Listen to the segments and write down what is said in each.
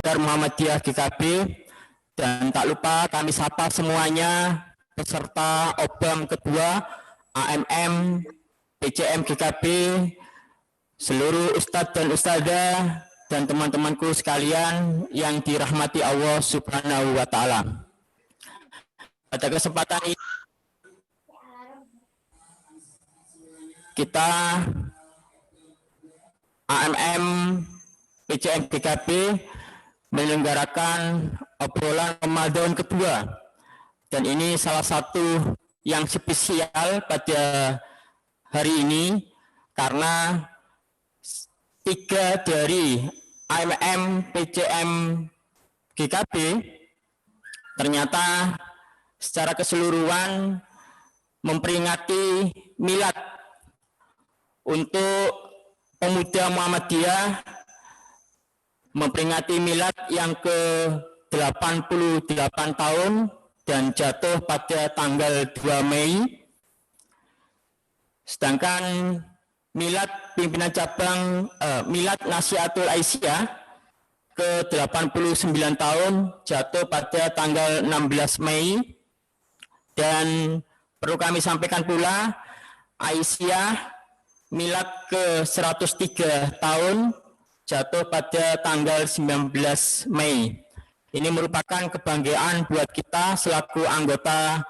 Kader Muhammadiyah GKB, dan tak lupa kami sapa semuanya peserta OBAM kedua AMM PCM GKB, seluruh ustadz dan ustadzah dan teman-temanku sekalian yang dirahmati Allah Subhanahu wa Ta'ala. Pada kesempatan ini kita AMM PCM GKB menyelenggarakan obrolan Ramadan kedua, dan ini salah satu yang spesial pada hari ini karena 3 dari AMM PCM GKB ternyata secara keseluruhan memperingati milad untuk pemuda Muhammadiyah, memperingati milad yang ke-88 tahun dan jatuh pada tanggal 2 Mei. Sedangkan milad pimpinan cabang milad Nasihatul Aisyah ke-89 tahun jatuh pada tanggal 16 Mei. Dan perlu kami sampaikan pula, Aisyah milad ke-103 tahun jatuh pada tanggal 19 Mei. Ini merupakan kebanggaan buat kita selaku anggota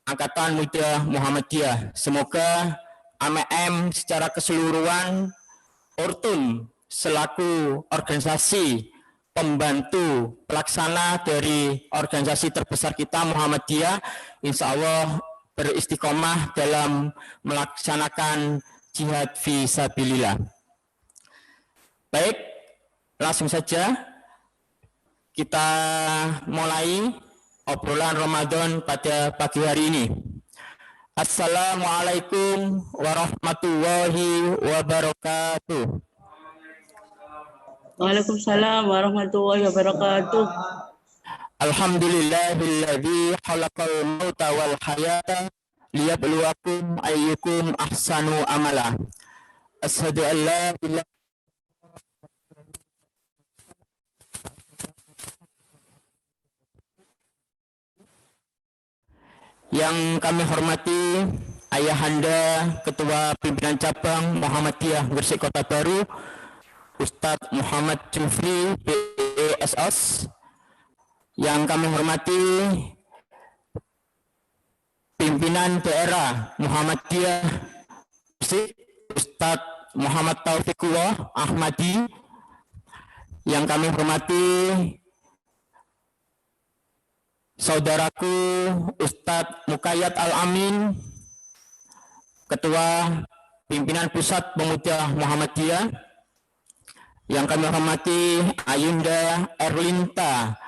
Angkatan Muda Muhammadiyah. Semoga AMM secara keseluruhan, Ortum selaku organisasi pembantu pelaksana dari organisasi terbesar kita Muhammadiyah, insya Allah beristiqomah dalam melaksanakan jihad fi sabilillah. Baik, langsung saja kita mulai obrolan Ramadan pada pagi hari ini. Assalamualaikum warahmatullahi wabarakatuh. Waalaikumsalam warahmatullahi wabarakatuh. Alhamdulillahilladzi khalaqal mauta wal hayata liyabluwakum ayyukum ahsanu amala. Asyhadu an la ilaha yang kami hormati Ayahanda Ketua Pimpinan Cabang Muhammadiyah Gresik Kota Baru, Ustadz Muhammad Jufri BESOS. Yang kami hormati Pimpinan Daerah Muhammadiyah Gresik, Ustadz Muhammad Taufikullah Ahmadi. Yang kami hormati saudaraku Ustadz Mukayyad Al-Amin, Ketua Pimpinan Pusat Pemuda Muhammadiyah. Yang kami hormati Ayunda Erlinta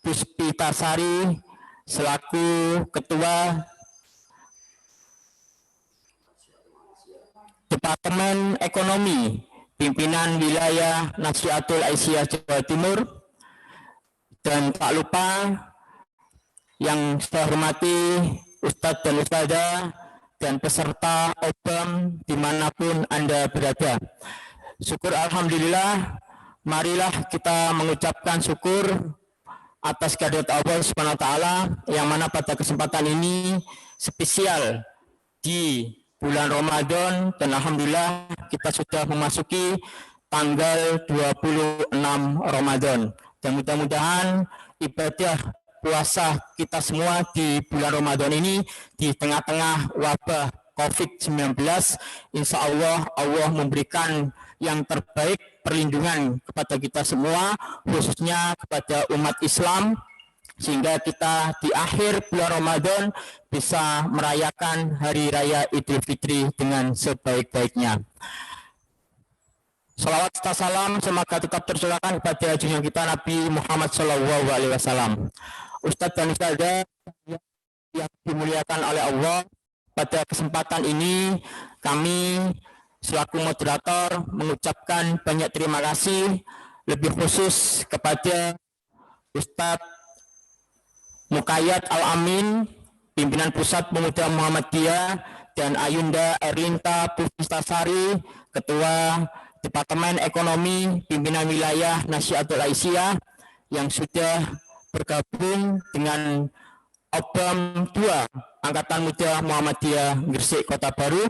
Puspitasari selaku Ketua Departemen Ekonomi Pimpinan Wilayah Nasihatul Aisyah Jawa Timur. Dan tak lupa yang saya hormati Ustadz dan Ustadzah dan peserta OBAM dimanapun Anda berada. Syukur Alhamdulillah, marilah kita mengucapkan syukur atas kehadirat Allah Subhanahu wa Ta'ala, yang mana pada kesempatan ini spesial di bulan Ramadan, dan Alhamdulillah kita sudah memasuki tanggal 26 Ramadan. Dan mudah-mudahan ibadah puasa kita semua di bulan Ramadan ini di tengah-tengah wabah COVID-19, insya Allah Allah memberikan yang terbaik perlindungan kepada kita semua, khususnya kepada umat Islam, sehingga kita di akhir bulan Ramadan bisa merayakan Hari Raya Idul Fitri dengan sebaik-baiknya. Salawat serta salam semoga tetap tercurahkan kepada junjungan kita Nabi Muhammad SAW. Ustadz dan Ustadzah yang dimuliakan oleh Allah, pada kesempatan ini kami selaku moderator mengucapkan banyak terima kasih, lebih khusus kepada Ustadz Mukayyad Al-Amin, Pimpinan Pusat Pemuda Muhammadiyah, dan Ayunda Erlinta Puspitasari, Ketua Departemen Ekonomi Pimpinan Wilayah Nasihatul Aisyah, yang sudah bergabung dengan Obam 2 Angkatan Muda Muhammadiyah Gresik Kota Baru.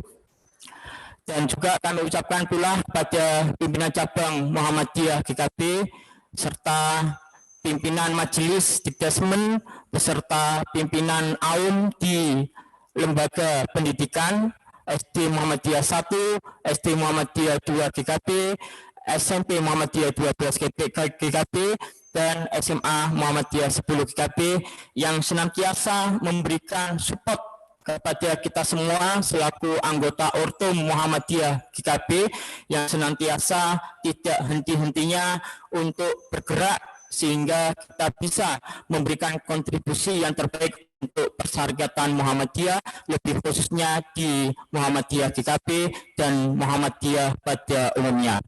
Dan juga kami ucapkan pula pada pimpinan cabang Muhammadiyah GKB serta pimpinan Majelis Dikdasmen beserta pimpinan AUM di Lembaga Pendidikan SD Muhammadiyah 1, SD Muhammadiyah 2 GKB, SMP Muhammadiyah 12 GKB, dan SMA Muhammadiyah 10 GKB yang senantiasa memberikan support kepada kita semua selaku anggota Ortum Muhammadiyah GKB yang senantiasa tidak henti-hentinya untuk bergerak sehingga kita bisa memberikan kontribusi yang terbaik untuk persyarikatan Muhammadiyah, lebih khususnya di Muhammadiyah GKB dan Muhammadiyah pada umumnya.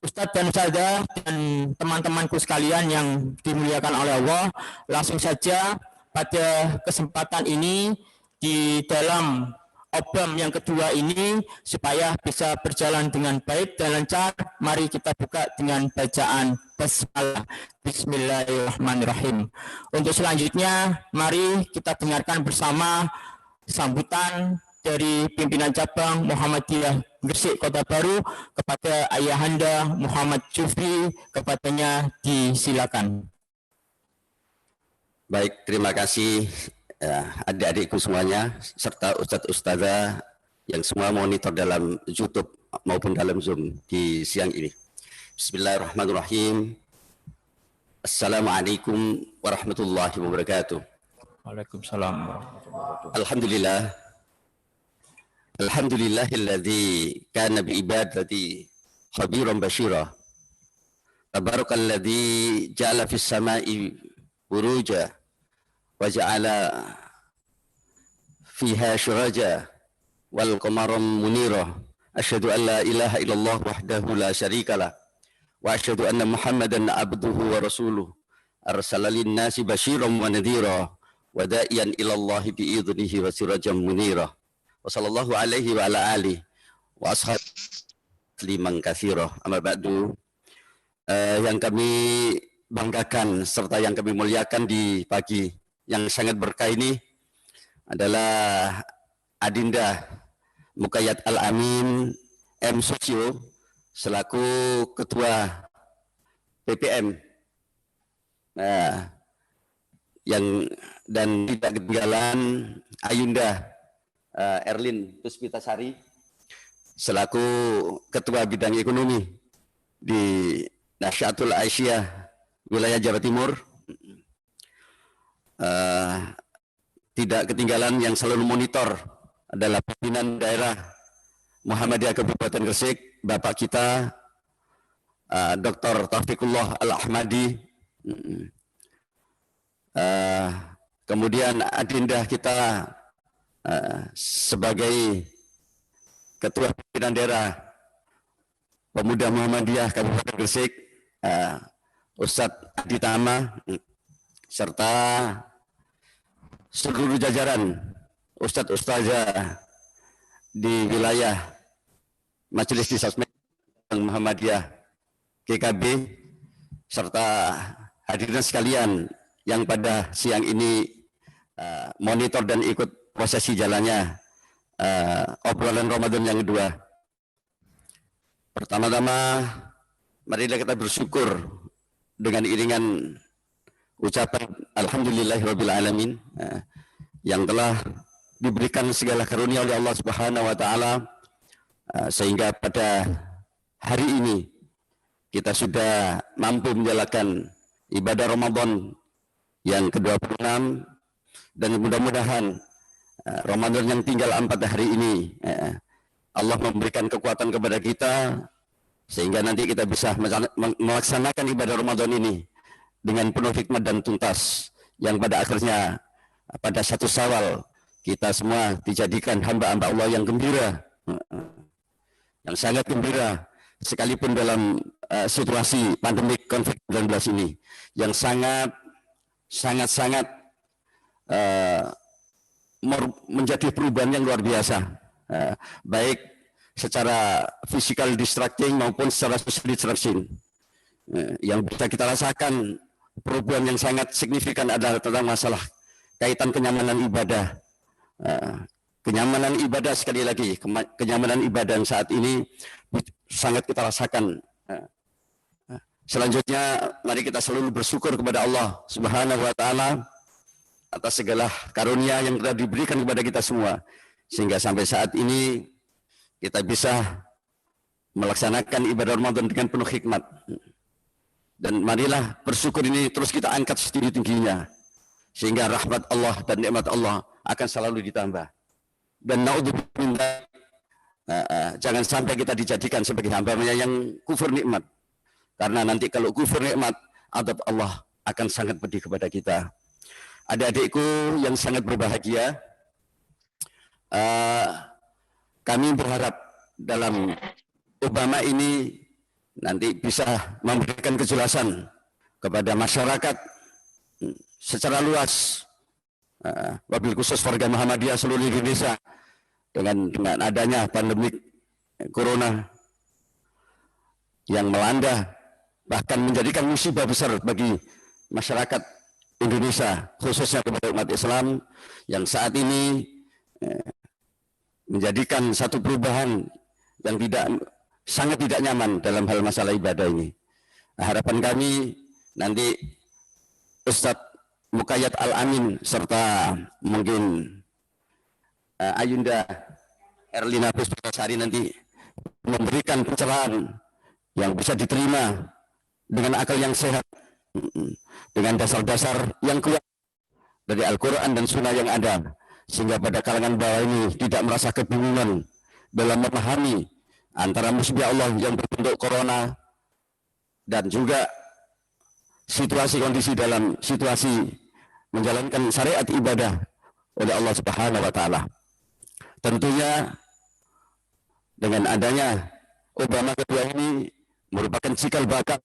Ustadz dan Ustadzah dan teman-temanku sekalian yang dimuliakan oleh Allah, langsung saja pada kesempatan ini di dalam Obam yang kedua ini supaya bisa berjalan dengan baik dan lancar, mari kita buka dengan bacaan basmalah. Bismillahirrahmanirrahim. Untuk selanjutnya, mari kita dengarkan bersama sambutan dari pimpinan cabang Muhammadiyah Gresik Kota Baru kepada Ayahanda Muhammad Jufri. Kepadanya disilakan. Baik, terima kasih adik-adikku semuanya, serta ustadz-ustadzah yang semua monitor dalam YouTube maupun dalam Zoom di siang ini. Bismillahirrahmanirrahim. Assalamualaikum warahmatullahi wabarakatuh. Waalaikumsalam warahmatullahi wabarakatuh. Alhamdulillah. Alhamdulillahilladzi kana biibadati khabiran basyira. Tabarakalladzi ja'ala fis sama'i buruja وجعل فيها شرجا والقمر منيرا أشهد أن لا إله إلا الله وحده لا شريك له وأشهد أن محمدا عبده ورسوله أرسل للناس بشيرا ونذيرا وداعيا إلى الله بإذنه وسراجا منيرا وصلى الله عليه وعلى آله وأصحابه تسليما كثيرا. أما بعد, yang kami banggakan serta yang kami muliakan di pagi yang sangat berkah ini adalah Adinda Mukayat Al-Amin M. Sosio selaku Ketua PPM, dan tidak ketinggalan Ayunda Erlin Puspitasari selaku Ketua Bidang Ekonomi di Nasyatul Aisyah wilayah Jawa Timur. Tidak ketinggalan yang selalu monitor adalah pimpinan daerah Muhammadiyah Kabupaten Gresik, Bapak kita Dr. Taufikullah Al-Ahmadi, kemudian adinda kita sebagai Ketua Pimpinan Daerah Pemuda Muhammadiyah Kabupaten Gresik, Ustadz Adi Tama, serta seluruh jajaran Ustadz-Ustazah di wilayah Majelis Disasmen Muhammadiyah GKB, serta hadirin sekalian yang pada siang ini monitor dan ikut prosesi jalannya obrolan Ramadan yang kedua. Pertama-tama, marilah kita bersyukur dengan iringan ucapan alhamdulillahirrabbilalamin yang telah diberikan segala karunia oleh Allah Subhanahu wa taala sehingga pada hari ini kita sudah mampu menjalankan ibadah Ramadan yang ke-26, dan mudah-mudahan Ramadan yang tinggal 4 hari ini Allah memberikan kekuatan kepada kita sehingga nanti kita bisa melaksanakan ibadah Ramadan ini dengan penuh hikmat dan tuntas, yang pada akhirnya pada 1 Syawal kita semua dijadikan hamba-hamba Allah yang gembira, yang sangat gembira sekalipun dalam situasi pandemik COVID-19 ini yang sangat menjadi perubahan yang luar biasa, baik secara physical distracting maupun secara social distracting. yang bisa kita rasakan perubahan yang sangat signifikan adalah tentang masalah kaitan kenyamanan ibadah. Kenyamanan ibadah, sekali lagi, kenyamanan ibadah yang saat ini sangat kita rasakan. Selanjutnya, mari kita selalu bersyukur kepada Allah Subhanahu wa Ta'ala atas segala karunia yang telah diberikan kepada kita semua, sehingga sampai saat ini kita bisa melaksanakan ibadah Ramadan dengan penuh hikmat. Dan marilah bersyukur ini terus kita angkat setinggi-tingginya, sehingga rahmat Allah dan nikmat Allah akan selalu ditambah. Dan naudzubillah, jangan sampai kita dijadikan sebagai hamba-Nya yang kufur nikmat, karena nanti kalau kufur nikmat, adab Allah akan sangat pedih kepada kita. Adik-adikku yang sangat berbahagia, kami berharap dalam Obama ini nanti bisa memberikan kejelasan kepada masyarakat secara luas, wabil khusus warga Muhammadiyah seluruh Indonesia, dengan adanya pandemi corona yang melanda, bahkan menjadikan musibah besar bagi masyarakat Indonesia, khususnya kepada umat Islam yang saat ini menjadikan satu perubahan yang sangat tidak nyaman dalam hal masalah ibadah ini. Harapan kami nanti Ustadz Muqayyad Al-Amin serta mungkin Ayunda Erlina Puspitasari nanti memberikan pencerahan yang bisa diterima dengan akal yang sehat, dengan dasar-dasar yang kuat dari Al-Quran dan Sunnah yang ada, sehingga pada kalangan bawah ini tidak merasa kebingungan dalam memahami antara musibah Allah yang berbentuk corona dan juga situasi kondisi dalam situasi menjalankan syariat ibadah oleh Allah Subhanahu wa Ta'ala. Tentunya dengan adanya Obama kedua ini merupakan cikal bakal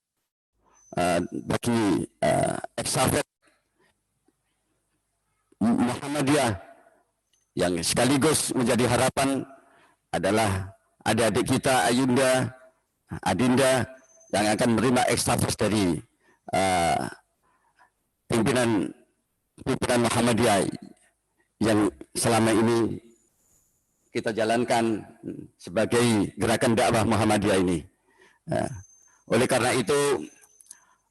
bagi eksafet Muhammadiyah, yang sekaligus menjadi harapan adalah adik-adik kita Ayunda, Adinda yang akan menerima ekstafet dari pimpinan Muhammadiyah yang selama ini kita jalankan sebagai gerakan dakwah Muhammadiyah ini. Oleh karena itu,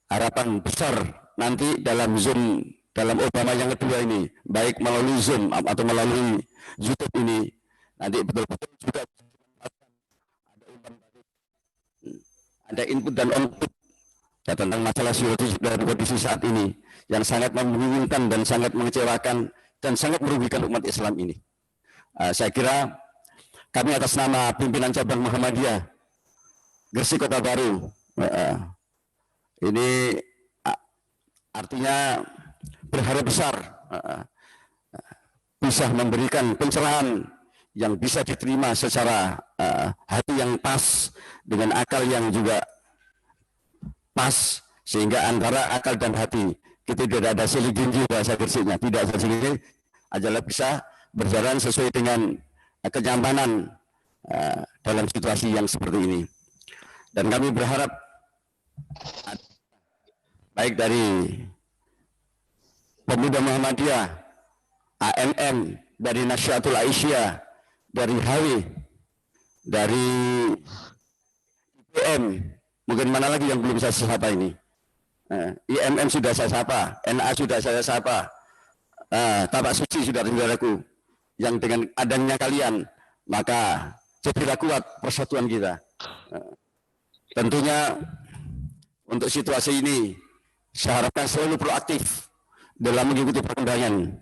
harapan besar nanti dalam Zoom, dalam Obama yang kedua ini, baik melalui Zoom atau melalui YouTube ini, nanti betul-betul juga ada input dan output ya, tentang masalah situasi dan kondisi saat ini yang sangat membingungkan dan sangat mengecewakan dan sangat merugikan umat Islam ini. Saya kira kami atas nama pimpinan cabang Muhammadiyah Gresik Kota Baru, ini artinya berharap besar bisa memberikan pencerahan yang bisa diterima secara hati yang pas dengan akal yang juga pas, sehingga antara akal dan hati kita tidak ada silih ginjil bahasa Gresiknya, tidak ada silih, adalah bisa berjalan sesuai dengan kenyamanan dalam situasi yang seperti ini. Dan kami berharap baik dari Pemuda Muhammadiyah, AMM, dari Nasyatul Aisyah, dari HW, dari IPM, mungkin mana lagi yang belum saya sapa ini. IMM sudah saya sapa, NA sudah saya sapa, Tapak Suci saudara-saudaraku, yang dengan adanya kalian maka jadilah kuat persatuan kita. Tentunya untuk situasi ini saya harapkan selalu proaktif dalam mengikuti perkembangan,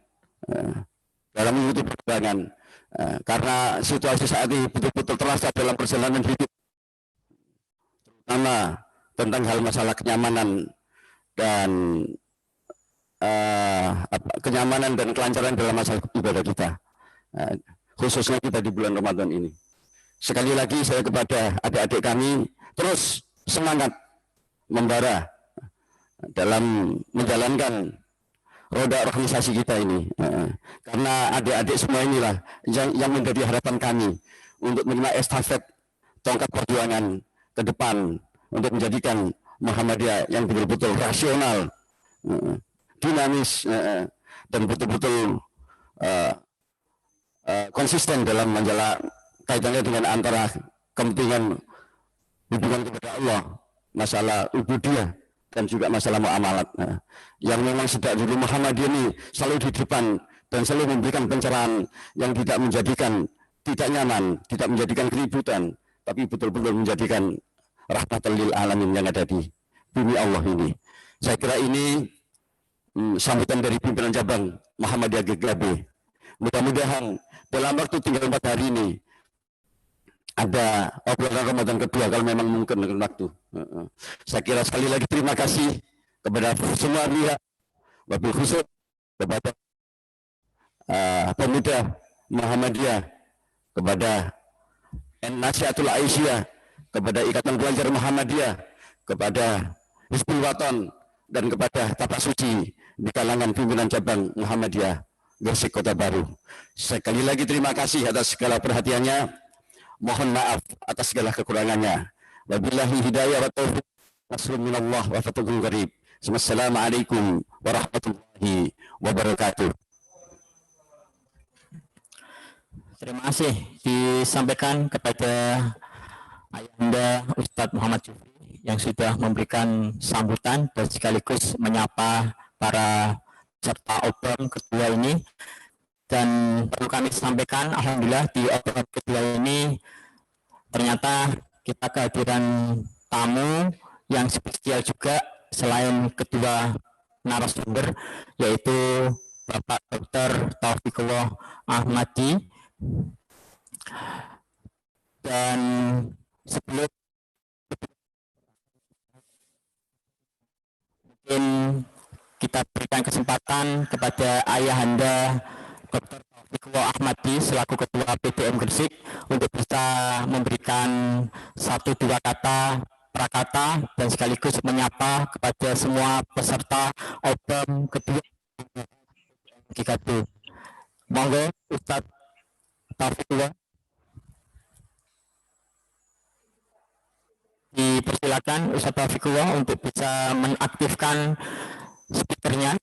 karena situasi saat ini betul-betul terasa dalam perjalanan hidup, terutama tentang hal masalah kenyamanan dan kenyamanan dan kelancaran dalam masalah ibadah kita, khususnya kita di bulan Ramadan ini. Sekali lagi saya kepada adik-adik kami, terus semangat membara dalam menjalankan roda organisasi kita ini, karena adik-adik semua inilah yang menjadi harapan kami untuk menerima estafet tongkat perjuangan ke depan untuk menjadikan Muhammadiyah yang betul-betul rasional, dinamis, dan betul-betul konsisten dalam menjalankan kaitannya dengan antara kepentingan hubungan kepada Allah, masalah ubudiyah, dan juga masalah muamalat. Yang memang sejak dulu Muhammadiyah ini selalu di depan dan selalu memberikan pencerahan yang tidak menjadikan tidak nyaman, tidak menjadikan keributan, tapi betul-betul menjadikan rahmatan lil alamin yang ada di bumi Allah ini. Saya kira ini sambutan dari pimpinan cabang Muhammadiyah GKB. Mudah-mudahan dalam waktu tinggal 4 hari ini ada obrolan Ramadan kedua kalau memang mungkin dengan waktu. Saya kira sekali lagi terima kasih kepada semua pihak, wabil khusus kepada pemuda Muhammadiyah, kepada Nasihatul Aisyah, kepada Ikatan Pelajar Muhammadiyah, kepada Hizbul Waton, dan kepada Tapak Suci di kalangan pimpinan cabang Muhammadiyah Gresik Kota Baru. Sekali lagi terima kasih atas segala perhatiannya. Mohon maaf atas segala kekurangannya. Wabillahi hidayah wa taufiq. Nasrun minallah wa fatuhun qarib. Wassalamualaikum warahmatullahi wabarakatuh. Terima kasih disampaikan kepada Ayahanda Ustadz Muhammad Jufri yang sudah memberikan sambutan dan sekaligus menyapa para peserta obrolan kedua ini. Dan perlu kami sampaikan, alhamdulillah di obrolan kedua ini ternyata kita kehadiran tamu yang spesial juga selain kedua narasumber, yaitu Bapak Dr. Taufikullah Ahmadi. Dan sebelum mungkin kita berikan kesempatan kepada Ayahanda Dr. Taufikullah Ahmadi selaku Ketua PDM Gresik untuk bisa memberikan 1-2 kata prakata dan sekaligus menyapa kepada semua peserta obrolan kedua GKB. Monggo Ustadz Taufikullah, dipersilakan Ustadz Taufikullah untuk bisa mengaktifkan speakernya.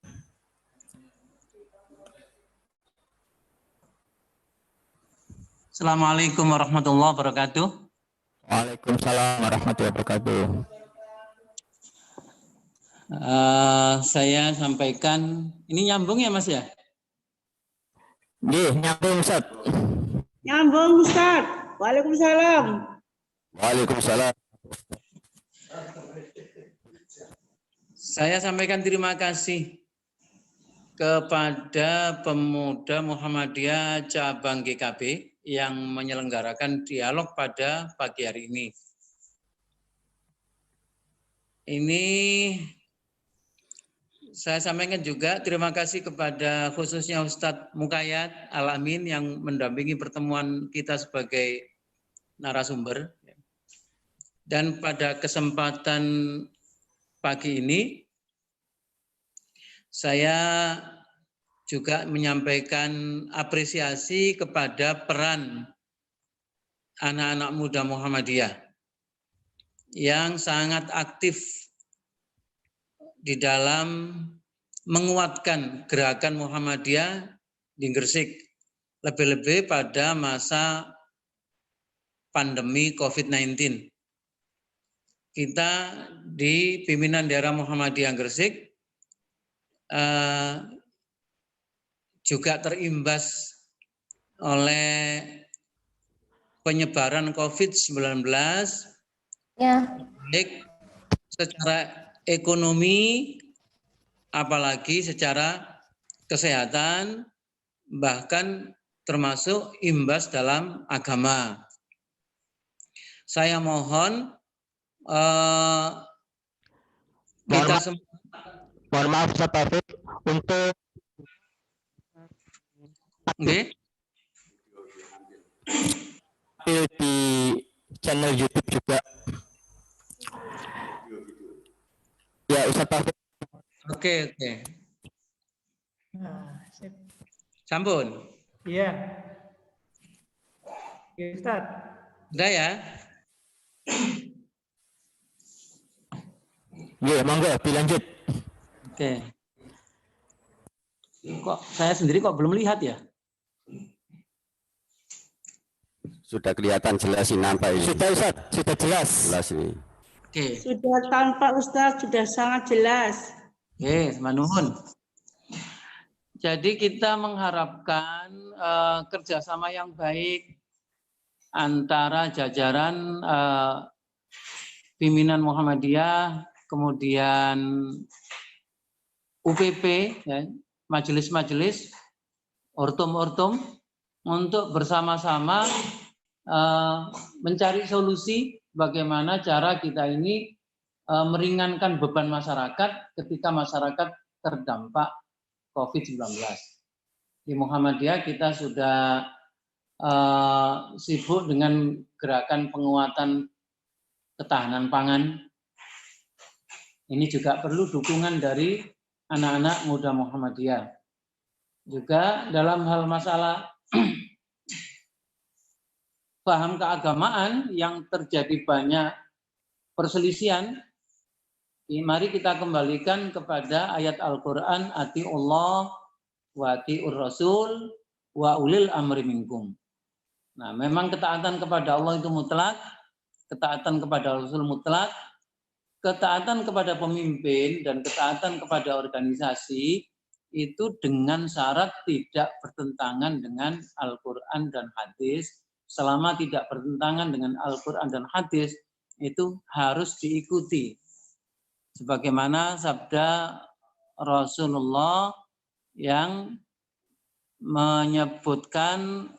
Assalamualaikum warahmatullahi wabarakatuh. Waalaikumsalam warahmatullahi wabarakatuh. Saya sampaikan, ini nyambung ya Mas ya? Nggih, nyambung Ustaz. Nyambung Ustaz. Waalaikumsalam. Waalaikumsalam. Saya sampaikan terima kasih kepada pemuda Muhammadiyah cabang GKB yang menyelenggarakan dialog pada pagi hari ini. Ini saya sampaikan juga terima kasih kepada khususnya Ustadz Mukayat Al-Amin yang mendampingi pertemuan kita sebagai narasumber. Dan pada kesempatan pagi ini, saya juga menyampaikan apresiasi kepada peran anak-anak muda Muhammadiyah yang sangat aktif di dalam menguatkan gerakan Muhammadiyah di Gresik, lebih-lebih pada masa pandemi COVID-19. Kita di pimpinan daerah Muhammadiyah Gresik juga terimbas oleh penyebaran COVID-19, baik secara ekonomi, apalagi secara kesehatan, bahkan termasuk imbas dalam agama. Saya mohon kita semua. Mohon maaf Ustaz Taufik untuk di channel YouTube juga. Ya Ustaz Taufik. Oke. Sampun. Iya. Ustaz. Udah ya? Ya, monggo dilanjut. Oke. Kok saya sendiri kok belum lihat ya? Sudah kelihatan jelas ini nampak ini. Sudah Ustaz, sudah jelas. Jelas ini. Oke. Sudah tampak Ustaz, sudah sangat jelas. Oke, manuhun. Jadi kita mengharapkan kerjasama yang baik antara jajaran pimpinan Muhammadiyah, kemudian UPP, ya, majelis-majelis, ortum-ortum, untuk bersama-sama mencari solusi bagaimana cara kita ini meringankan beban masyarakat ketika masyarakat terdampak COVID-19. Di Muhammadiyah kita sudah sibuk dengan gerakan penguatan ketahanan pangan. Ini juga perlu dukungan dari anak-anak muda Muhammadiyah. Juga dalam hal masalah paham keagamaan yang terjadi banyak perselisihan, mari kita kembalikan kepada ayat Al-Quran, ati'ullah wa ati'ur rasul wa ulil amri minkum. Nah, memang ketaatan kepada Allah itu mutlak, ketaatan kepada Rasul mutlak, ketaatan kepada pemimpin dan ketaatan kepada organisasi itu dengan syarat tidak bertentangan dengan Al-Quran dan hadis. Selama tidak bertentangan dengan Al-Quran dan hadis, itu harus diikuti. Sebagaimana sabda Rasulullah yang menyebutkan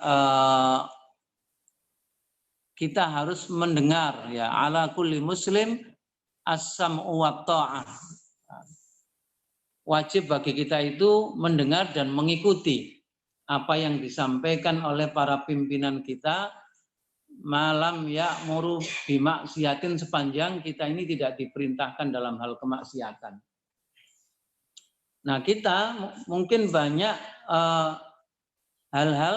kita harus mendengar, ya, ala kulli muslim as-sam'u wa ta'ah. Wajib bagi kita itu mendengar dan mengikuti apa yang disampaikan oleh para pimpinan kita, malam ya'muru bimaksiatin, sepanjang kita ini tidak diperintahkan dalam hal kemaksiatan. Nah, kita mungkin banyak hal-hal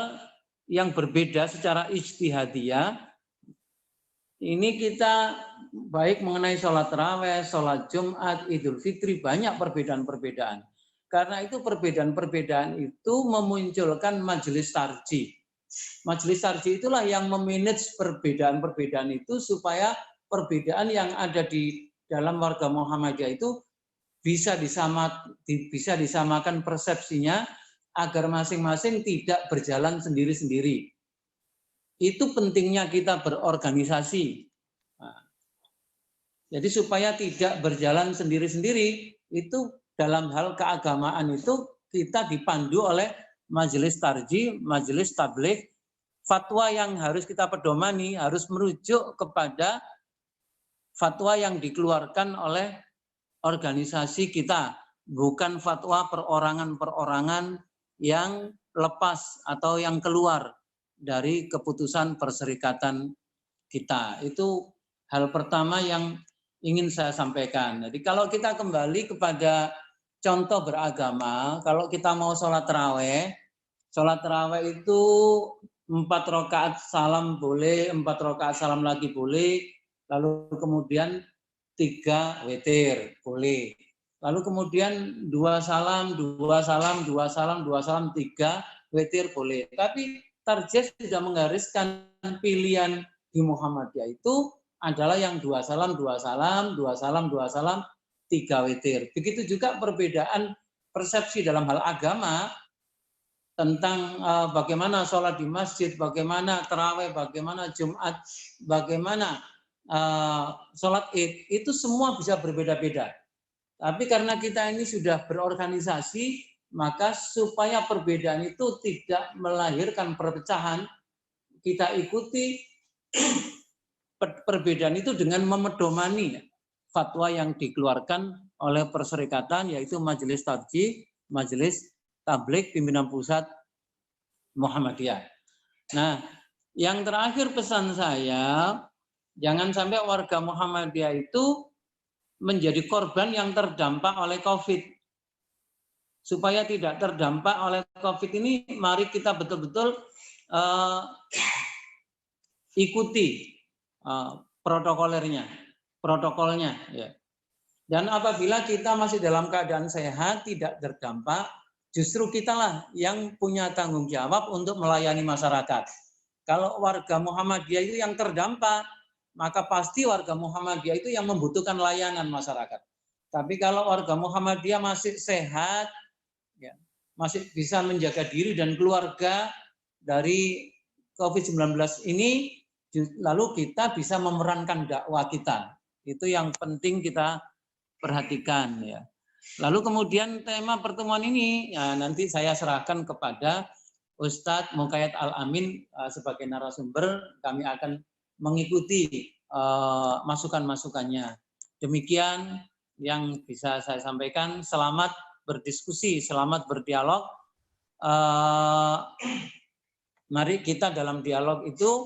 yang berbeda secara ijtihadiyah. Ini kita baik mengenai sholat tarawih, sholat Jumat, Idul Fitri, banyak perbedaan-perbedaan. Karena itu perbedaan-perbedaan itu memunculkan majelis tarjih. Majelis tarjih itulah yang memanage perbedaan-perbedaan itu supaya perbedaan yang ada di dalam warga Muhammadiyah itu bisa disamakan persepsinya agar masing-masing tidak berjalan sendiri-sendiri. Itu pentingnya kita berorganisasi. Nah, jadi supaya tidak berjalan sendiri-sendiri, itu dalam hal keagamaan itu kita dipandu oleh majelis tarjih, majelis tabligh. Fatwa yang harus kita pedomani harus merujuk kepada fatwa yang dikeluarkan oleh organisasi kita, bukan fatwa perorangan-perorangan yang lepas atau yang keluar dari keputusan perserikatan kita. Itu hal pertama yang ingin saya sampaikan. Jadi kalau kita kembali kepada contoh beragama, kalau kita mau sholat tarawih itu 4 rakaat salam boleh, 4 rakaat salam lagi boleh, lalu kemudian 3 witir boleh. Lalu kemudian 2 salam, 2 salam, 2 salam, 2 salam, 3 witir boleh. Tapi tarjih sudah menggariskan pilihan di Muhammadiyah itu adalah yang 2 salam, 2 salam, 2 salam, 2 salam, 3 witir. Begitu juga perbedaan persepsi dalam hal agama tentang bagaimana sholat di masjid, bagaimana tarawih, bagaimana Jumat, bagaimana sholat Id, itu semua bisa berbeda-beda. Tapi karena kita ini sudah berorganisasi, maka supaya perbedaan itu tidak melahirkan perpecahan, kita ikuti perbedaan itu dengan memedomani fatwa yang dikeluarkan oleh perserikatan, yaitu Majelis Tarjih, Majelis Tabligh Pimpinan Pusat Muhammadiyah. Nah, yang terakhir pesan saya, jangan sampai warga Muhammadiyah itu menjadi korban yang terdampak oleh COVID. Supaya tidak terdampak oleh COVID ini, mari kita betul-betul ikuti protokolnya, ya. Dan apabila kita masih dalam keadaan sehat, tidak terdampak, justru kitalah yang punya tanggung jawab untuk melayani masyarakat. Kalau warga Muhammadiyah itu yang terdampak, maka pasti warga Muhammadiyah itu yang membutuhkan layanan masyarakat. Tapi kalau warga Muhammadiyah masih sehat, ya, masih bisa menjaga diri dan keluarga dari COVID-19 ini, lalu kita bisa memerankan dakwah kita. Itu yang penting kita perhatikan ya. Lalu kemudian tema pertemuan ini ya, nanti saya serahkan kepada Ustadz Mukayat Al-Amin sebagai narasumber. Kami akan mengikuti masukan-masukannya. Demikian yang bisa saya sampaikan. Selamat berdiskusi, selamat berdialog. Mari kita dalam dialog itu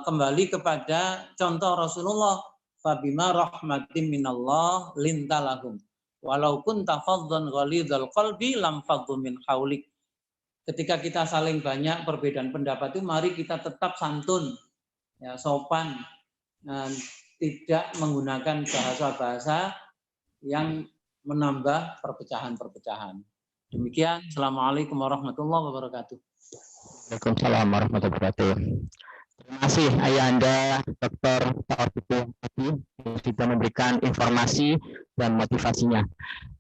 kembali kepada contoh Rasulullah, fabima rahmatin minallah lintalahum walaupun tafaddan ghalidhal qalbi lam faddu min haulik. Ketika kita saling banyak perbedaan pendapat itu, mari kita tetap santun, ya, sopan, tidak menggunakan bahasa-bahasa yang menambah perpecahan-perpecahan. Demikian, Assalamualaikum warahmatullahi wabarakatuh. Waalaikumsalam warahmatullahi wabarakatuh. Terima kasih Ayahanda Dr. Taufikur yang sudah memberikan informasi dan motivasinya.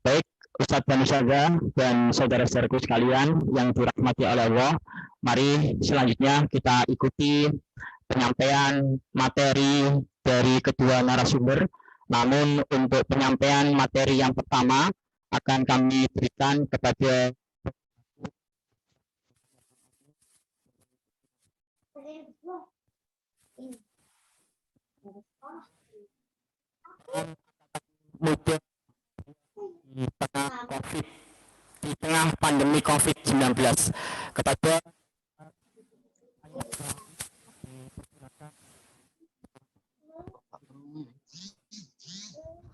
Baik, Ustadz dan Ustazah dan saudara-saudaraku sekalian yang dirahmati oleh Allah, mari selanjutnya kita ikuti penyampaian materi dari kedua narasumber. Namun untuk penyampaian materi yang pertama akan kami berikan kepada muda di tengah pandemi COVID-19 kepada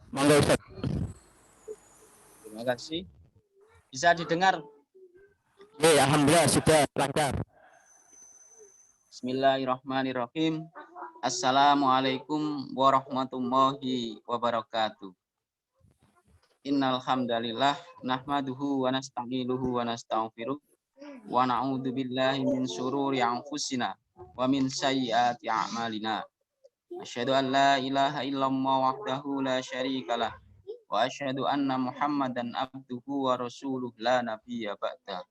monggo Ustaz. Terima kasih. Bisa didengar? Ya, alhamdulillah sudah lancar. Bismillahirrahmanirrahim. Assalamualaikum warahmatullahi wabarakatuh. Innal hamdalillah nahmaduhu wa nasta'inuhu wa nastaghfiruh wa na'udzu billahi min syururi anfusina wa min sayyiati a'malina. Asyhadu an la ilaha illallah wahdahu la syarikalah wa asyhadu anna Muhammadan abduhu wa rasuluh la nabiyya ba'da.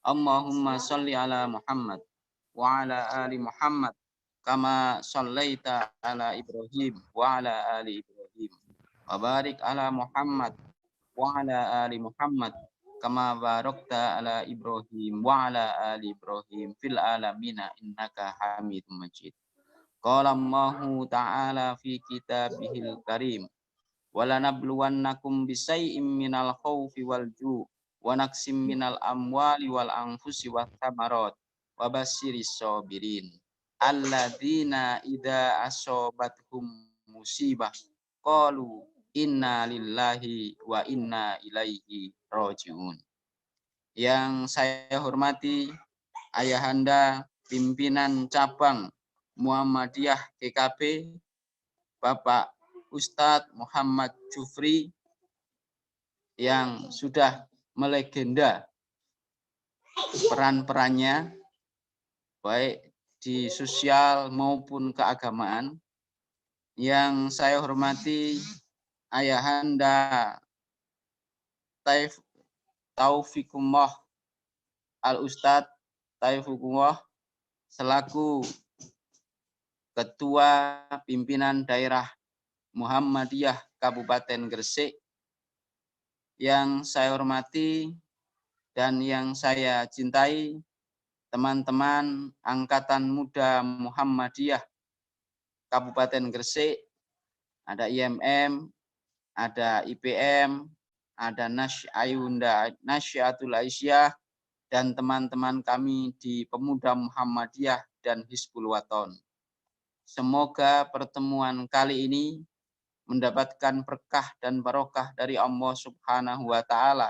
Allahumma shalli ala Muhammad wa ala ali Muhammad kama shallaita ala Ibrahim wa ala ali Ibrahim. Wa barik ala Muhammad wa ala ali Muhammad kama barakta ala Ibrahim wa ala ali Ibrahim fil alamina innaka Hamidum Majid. Qala Allahu ta'ala fi kitabihil karim wa lanabluwannakum bisay'im minal khaufi wal ju' wa naqsim minal amwali wal anfusi wat thamarat wa basyiris sabirin alladzina idza asabathum musibah qalu inna lillahi wa inna ilaihi rajiun. Yang saya hormati Ayahanda pimpinan cabang Muhammadiyah GKB Bapak Ustadz Muhammad Jufri yang sudah melegenda peran-perannya baik di sosial maupun keagamaan. Yang saya hormati Ayahanda Taufikumullah Al-Ustadz Taufikumullah selaku Ketua Pimpinan Daerah Muhammadiyah Kabupaten Gresik. Yang saya hormati dan yang saya cintai teman-teman Angkatan Muda Muhammadiyah Kabupaten Gresik, ada IMM, ada IPM, ada Nasyatul Aisyah, dan teman-teman kami di Pemuda Muhammadiyah dan Hizbul Waton. Semoga pertemuan kali ini mendapatkan berkah dan barokah dari Allah Subhanahu wa Ta'ala,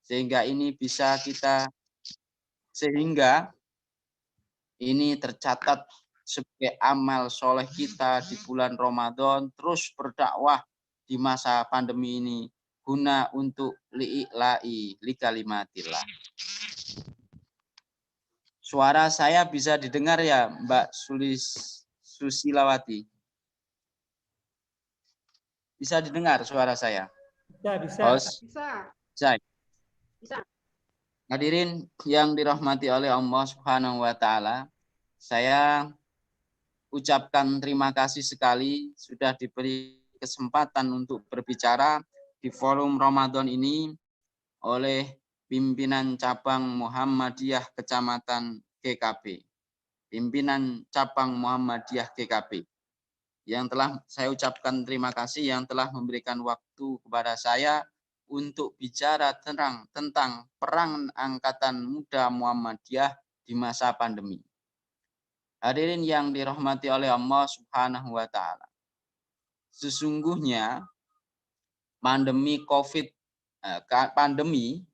sehingga ini tercatat sebagai amal soleh kita di bulan Ramadan, terus berdakwah di masa pandemi ini guna untuk li'ila'i li kalimatillah. Suara saya bisa didengar ya, Mbak Susilawati? Bisa didengar suara saya? Bisa. Host? Bisa. Bisa. Bisa. Hadirin yang dirahmati oleh Allah Subhanahu wa taala, saya ucapkan terima kasih sekali sudah diberi kesempatan untuk berbicara di forum Ramadan ini oleh pimpinan cabang Muhammadiyah Kecamatan GKP. Pimpinan cabang Muhammadiyah GKP. Yang telah saya ucapkan terima kasih yang telah memberikan waktu kepada saya untuk bicara tentang peran Angkatan Muda Muhammadiyah di masa pandemi. Hadirin yang dirahmati oleh Allah Subhanahu wa taala. Sesungguhnya pandemi pandemi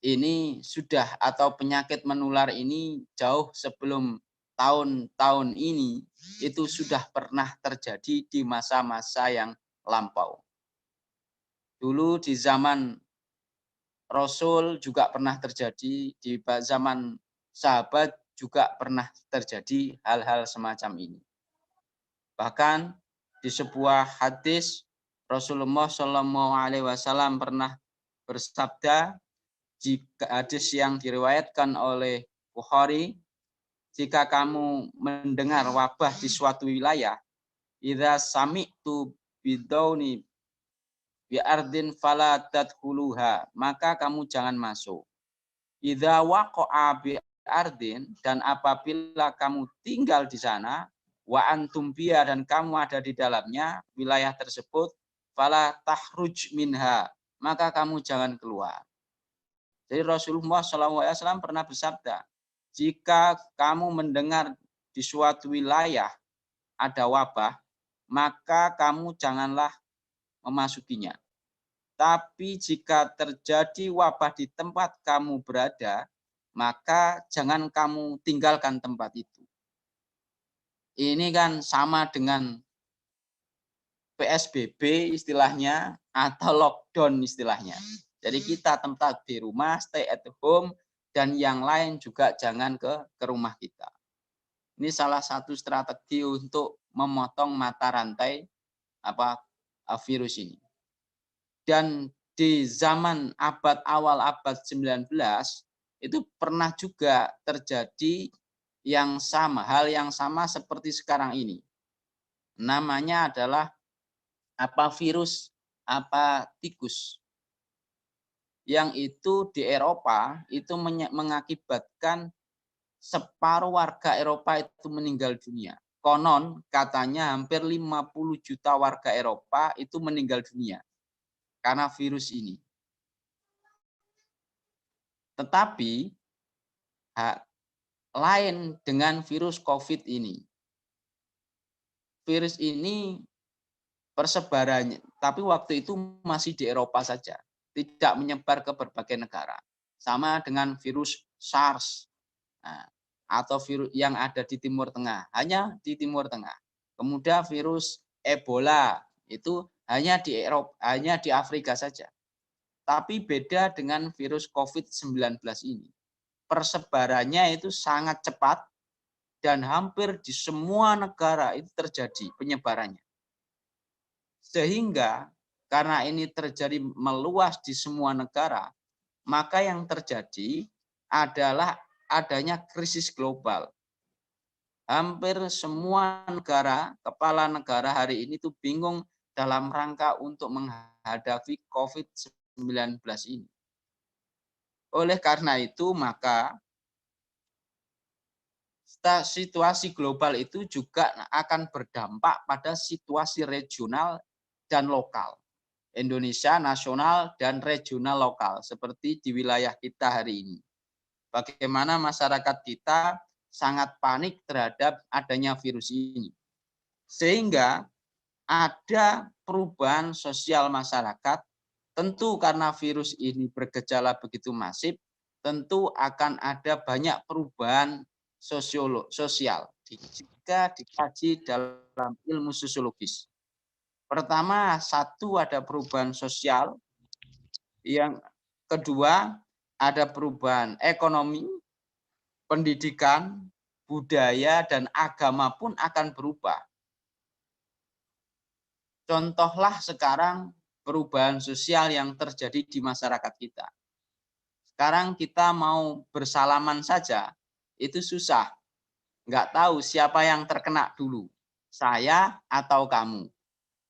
ini sudah atau penyakit menular ini jauh sebelum tahun-tahun ini itu sudah pernah terjadi di masa-masa yang lampau. Dulu di zaman Rasul juga pernah terjadi, di zaman sahabat juga pernah terjadi hal-hal semacam ini. Bahkan di sebuah hadis Rasulullah SAW pernah bersabda, jika hadis yang diriwayatkan oleh Bukhari, jika kamu mendengar wabah di suatu wilayah, idza sami'tu bidauni bi ardin fala tadkhuluha, maka kamu jangan masuk. Idza waqa'a bi ardin, dan apabila kamu tinggal di sana, wa antum biya, dan kamu ada di dalamnya wilayah tersebut, fala tahruj minha, maka kamu jangan keluar. Jadi Rasulullah SAW pernah bersabda, jika kamu mendengar di suatu wilayah ada wabah, maka kamu janganlah memasukinya. Tapi jika terjadi wabah di tempat kamu berada, maka jangan kamu tinggalkan tempat itu. Ini kan sama dengan PSBB istilahnya atau lockdown istilahnya. Jadi kita tetap di rumah, stay at home, dan yang lain juga jangan ke rumah kita. Ini salah satu strategi untuk memotong mata rantai virus ini. Dan di zaman awal abad 19 itu pernah juga terjadi hal yang sama seperti sekarang ini. Namanya adalah virus tikus. Yang itu di Eropa itu mengakibatkan separuh warga Eropa itu meninggal dunia. Konon katanya hampir 50 juta warga Eropa itu meninggal dunia karena virus ini. Tetapi lain dengan virus COVID ini. Virus ini persebarannya, tapi waktu itu masih di Eropa saja, tidak menyebar ke berbagai negara. Sama dengan virus SARS atau virus yang ada di Timur Tengah, hanya di Timur Tengah. Kemudian virus Ebola itu hanya di Eropa, hanya di Afrika saja. Tapi beda dengan virus COVID-19 ini. Persebarannya itu sangat cepat dan hampir di semua negara itu terjadi penyebarannya. Sehingga karena ini terjadi meluas di semua negara, maka yang terjadi adalah adanya krisis global. Hampir semua negara, kepala negara hari ini tuh bingung dalam rangka untuk menghadapi COVID-19 ini. Oleh karena itu, maka situasi global itu juga akan berdampak pada situasi regional dan lokal. Indonesia nasional dan regional lokal, seperti di wilayah kita hari ini. Bagaimana masyarakat kita sangat panik terhadap adanya virus ini. Sehingga ada perubahan sosial masyarakat, tentu karena virus ini bergejala begitu masif, tentu akan ada banyak perubahan sosial jika dikaji dalam ilmu sosiologis. Pertama, satu ada perubahan sosial. Yang kedua, ada perubahan ekonomi, pendidikan, budaya, dan agama pun akan berubah. Contohlah sekarang perubahan sosial yang terjadi di masyarakat kita. Sekarang kita mau bersalaman saja, itu susah. Nggak tahu siapa yang terkena dulu, saya atau kamu.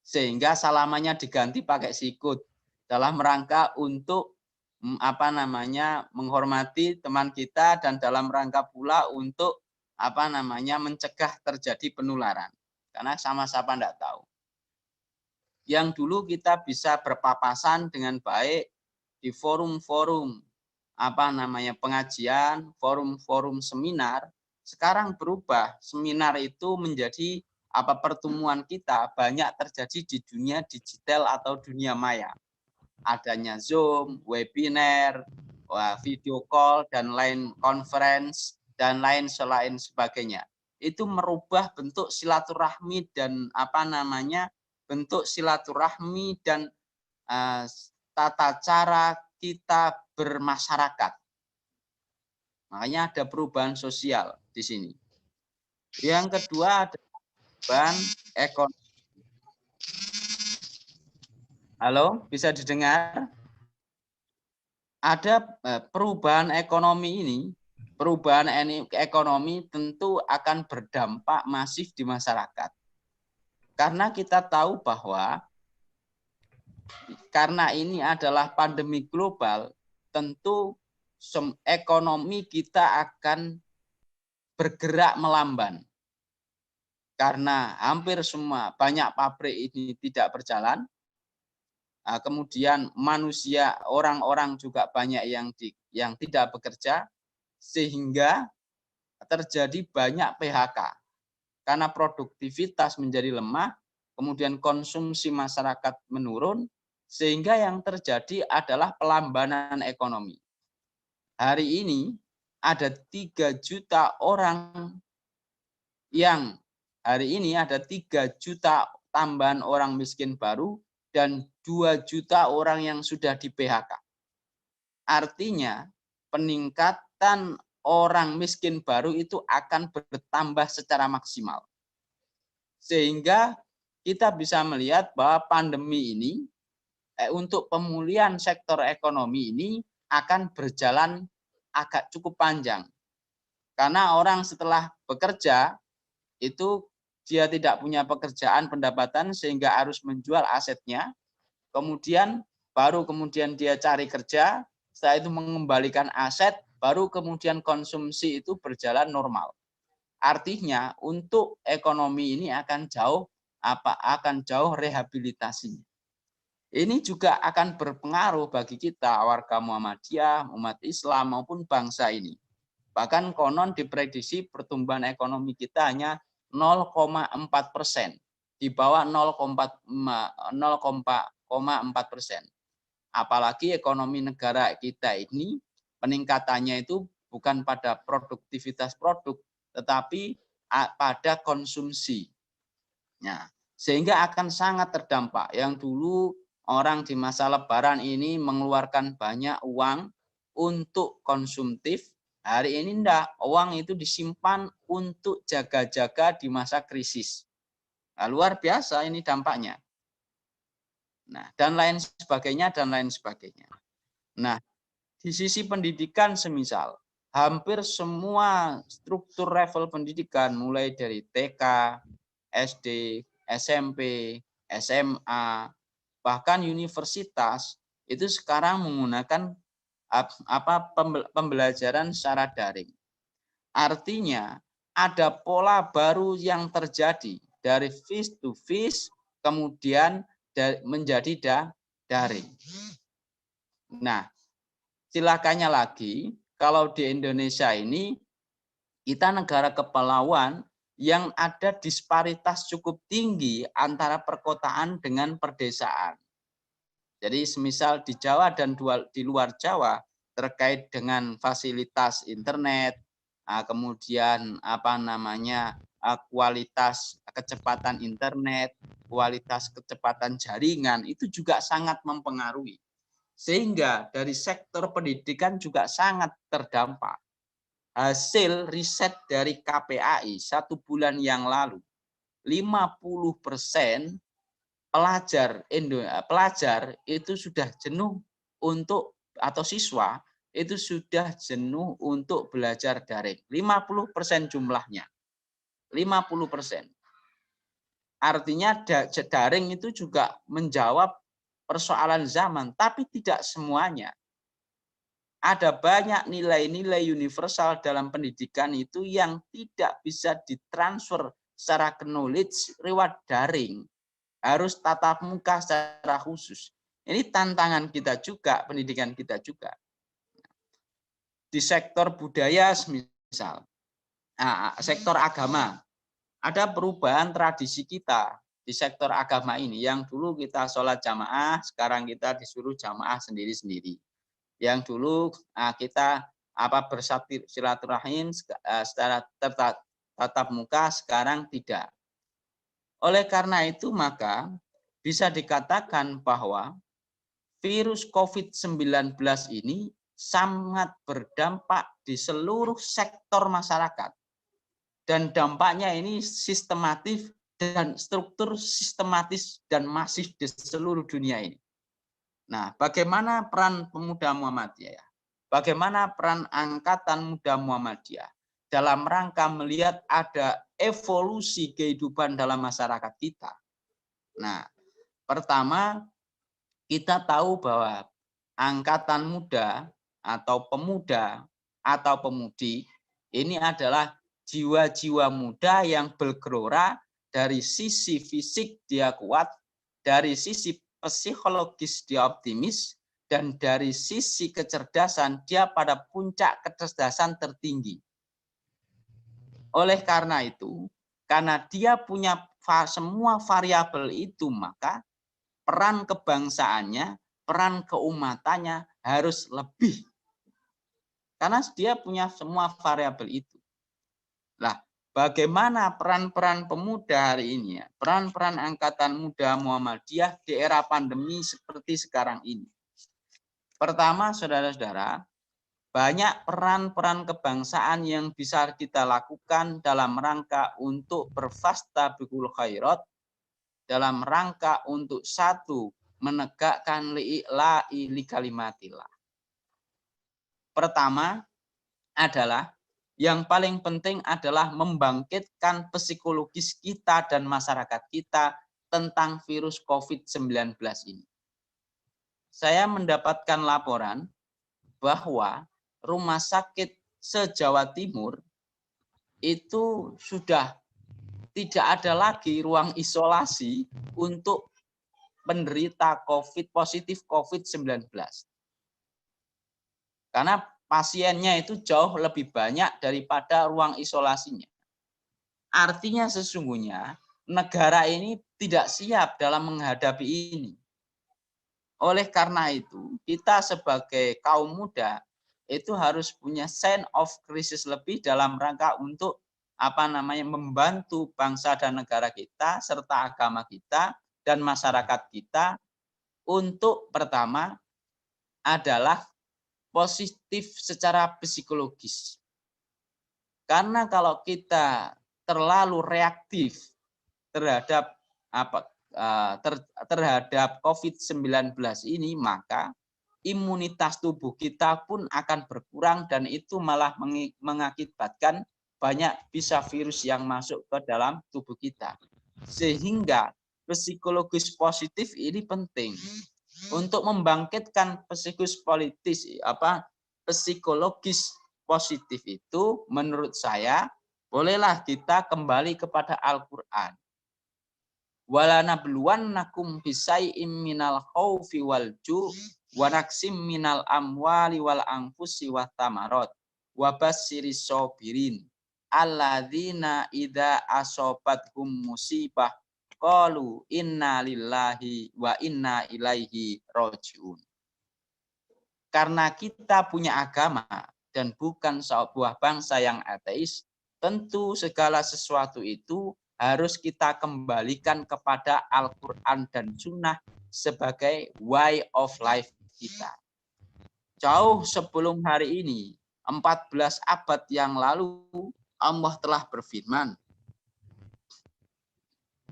Sehingga salamannya diganti pakai sikut dalam rangka untuk menghormati teman kita dan dalam rangka pula untuk mencegah terjadi penularan. Karena sama-sama enggak tahu. Yang dulu kita bisa berpapasan dengan baik di forum-forum pengajian, forum-forum seminar, sekarang berubah. Seminar itu menjadi pertemuan kita banyak terjadi di dunia digital atau dunia maya. Adanya Zoom, webinar, video call, dan lain conference, dan lain selain sebagainya. Itu merubah bentuk silaturahmi dan bentuk silaturahmi dan tata cara kita bermasyarakat. Makanya ada perubahan sosial di sini. Yang kedua ada perubahan ekonomi. Halo, bisa didengar? Ada perubahan ekonomi ini, perubahan ekonomi tentu akan berdampak masif di masyarakat. Karena kita tahu bahwa karena ini adalah pandemi global, tentu ekonomi kita akan bergerak melamban. Karena hampir semua banyak pabrik ini tidak berjalan. Kemudian manusia, orang-orang juga banyak yang tidak bekerja, sehingga terjadi banyak PHK. Karena produktivitas menjadi lemah, kemudian konsumsi masyarakat menurun, sehingga yang terjadi adalah pelambanan ekonomi. Hari ini ada 3 juta orang yang hari ini ada 3 juta tambahan orang miskin baru dan 2 juta orang yang sudah di PHK. Artinya peningkatan orang miskin baru itu akan bertambah secara maksimal. Sehingga kita bisa melihat bahwa pandemi ini untuk pemulihan sektor ekonomi ini akan berjalan agak cukup panjang. Karena orang setelah bekerja itu dia tidak punya pekerjaan, pendapatan, sehingga harus menjual asetnya. Kemudian kemudian dia cari kerja, setelah itu mengembalikan aset, baru kemudian konsumsi itu berjalan normal. Artinya untuk ekonomi ini akan jauh rehabilitasinya. Ini juga akan berpengaruh bagi kita warga Muhammadiyah, umat Islam maupun bangsa ini. Bahkan konon diprediksi pertumbuhan ekonomi kita hanya 0,4%, di bawah 0,4%. Apalagi ekonomi negara kita ini peningkatannya itu bukan pada produktivitas produk, tetapi pada konsumsi. Nah, sehingga akan sangat terdampak. Yang dulu orang di masa Lebaran ini mengeluarkan banyak uang untuk konsumtif, hari ini enggak, uang itu disimpan untuk jaga-jaga di masa krisis. Nah, luar biasa ini dampaknya. Nah, dan lain sebagainya. Nah, di sisi pendidikan semisal, hampir semua struktur level pendidikan mulai dari TK, SD, SMP, SMA, bahkan universitas itu sekarang menggunakan pembelajaran secara daring. Artinya ada pola baru yang terjadi dari face to face kemudian menjadi daring. Nah, silakannya lagi kalau di Indonesia ini kita negara kepulauan yang ada disparitas cukup tinggi antara perkotaan dengan pedesaan. Jadi semisal di Jawa dan di luar Jawa terkait dengan fasilitas internet, kemudian kualitas kecepatan internet, kualitas kecepatan jaringan itu juga sangat mempengaruhi. Sehingga dari sektor pendidikan juga sangat terdampak. Hasil riset dari KPAI 1 bulan yang lalu, 50% pelajar itu sudah jenuh untuk, atau siswa itu sudah jenuh untuk belajar daring. 50% jumlahnya. 50%. Artinya daring itu juga menjawab persoalan zaman, tapi tidak semuanya. Ada banyak nilai-nilai universal dalam pendidikan itu yang tidak bisa ditransfer secara knowledge lewat daring. Harus tatap muka secara khusus. Ini tantangan kita juga, pendidikan kita juga. Di sektor budaya misal, sektor agama, ada perubahan tradisi kita di sektor agama ini. Yang dulu kita sholat jamaah, sekarang kita disuruh jamaah sendiri-sendiri. Yang dulu kita bersilaturahim secara tatap muka, sekarang tidak. Oleh karena itu maka bisa dikatakan bahwa virus COVID-19 ini sangat berdampak di seluruh sektor masyarakat. Dan dampaknya ini sistematif dan struktur sistematis dan masif di seluruh dunia ini. Nah, bagaimana peran pemuda Muhammadiyah? Bagaimana peran Angkatan Muda Muhammadiyah dalam rangka melihat ada evolusi kehidupan dalam masyarakat kita? Nah, pertama kita tahu bahwa Angkatan Muda atau pemuda atau pemudi ini adalah jiwa-jiwa muda yang bergelora, dari sisi fisik dia kuat, dari sisi psikologis dia optimis, dan dari sisi kecerdasan dia pada puncak kecerdasan tertinggi. Oleh karena itu, karena dia punya semua variabel itu, maka peran kebangsaannya, peran keumatannya harus lebih. Karena dia punya semua variabel itu. Nah, bagaimana peran-peran pemuda hari ini ya? Peran-peran Angkatan Muda Muhammadiyah di era pandemi seperti sekarang ini. Pertama, saudara-saudara, banyak peran-peran kebangsaan yang bisa kita lakukan dalam rangka untuk berfastabiqul khairat, dalam rangka untuk satu, menegakkan li'ila'i li kalimatillah. Pertama adalah, yang paling penting adalah membangkitkan psikologis kita dan masyarakat kita tentang virus COVID-19 ini. Saya mendapatkan laporan bahwa rumah sakit se-Jawa Timur itu sudah tidak ada lagi ruang isolasi untuk penderita positif COVID-19. Karena pasiennya itu jauh lebih banyak daripada ruang isolasinya. Artinya sesungguhnya negara ini tidak siap dalam menghadapi ini. Oleh karena itu, kita sebagai kaum muda itu harus punya sense of crisis lebih dalam rangka untuk membantu bangsa dan negara kita serta agama kita dan masyarakat kita untuk pertama adalah positif secara psikologis. Karena kalau kita terlalu reaktif terhadap terhadap COVID-19 ini, maka imunitas tubuh kita pun akan berkurang dan itu malah mengakibatkan banyak bisa virus yang masuk ke dalam tubuh kita. Sehingga psikologis positif ini penting. Untuk membangkitkan psikologis positif itu, menurut saya, bolehlah kita kembali kepada Al-Quran. Wala nabluwannakum bisai'im minal khaufi wal ju' wa naqsim minal amwali wal anfusi wat tamarat wa bassiris sabirin alladzina idza asobatkum musibah qalu inna lillahi wa inna ilaihi rajiun. Karena kita punya agama dan bukan sebuah bangsa yang ateis, tentu segala sesuatu itu harus kita kembalikan kepada Al-Quran dan Sunnah sebagai way of life kita. Jauh sebelum hari ini, 14 abad yang lalu, Allah telah berfirman,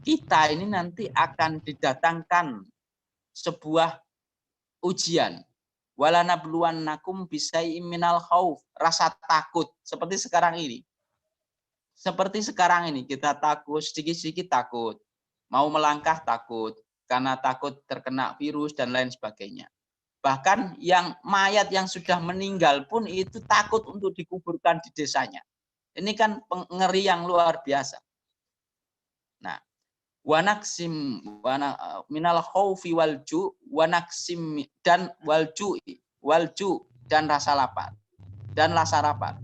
kita ini nanti akan didatangkan sebuah ujian. Walanabluwannakum bisai'im minal khauf, rasa takut seperti sekarang ini. Seperti sekarang ini kita takut, sedikit-sedikit takut. Mau melangkah takut karena takut terkena virus dan lain sebagainya. Bahkan yang mayat yang sudah meninggal pun itu takut untuk dikuburkan di desanya. Ini kan ngeri yang luar biasa. Nah, wanaksim minal khaufi walju wanaksim dan walju dan rasa lapar dan rasa lapar.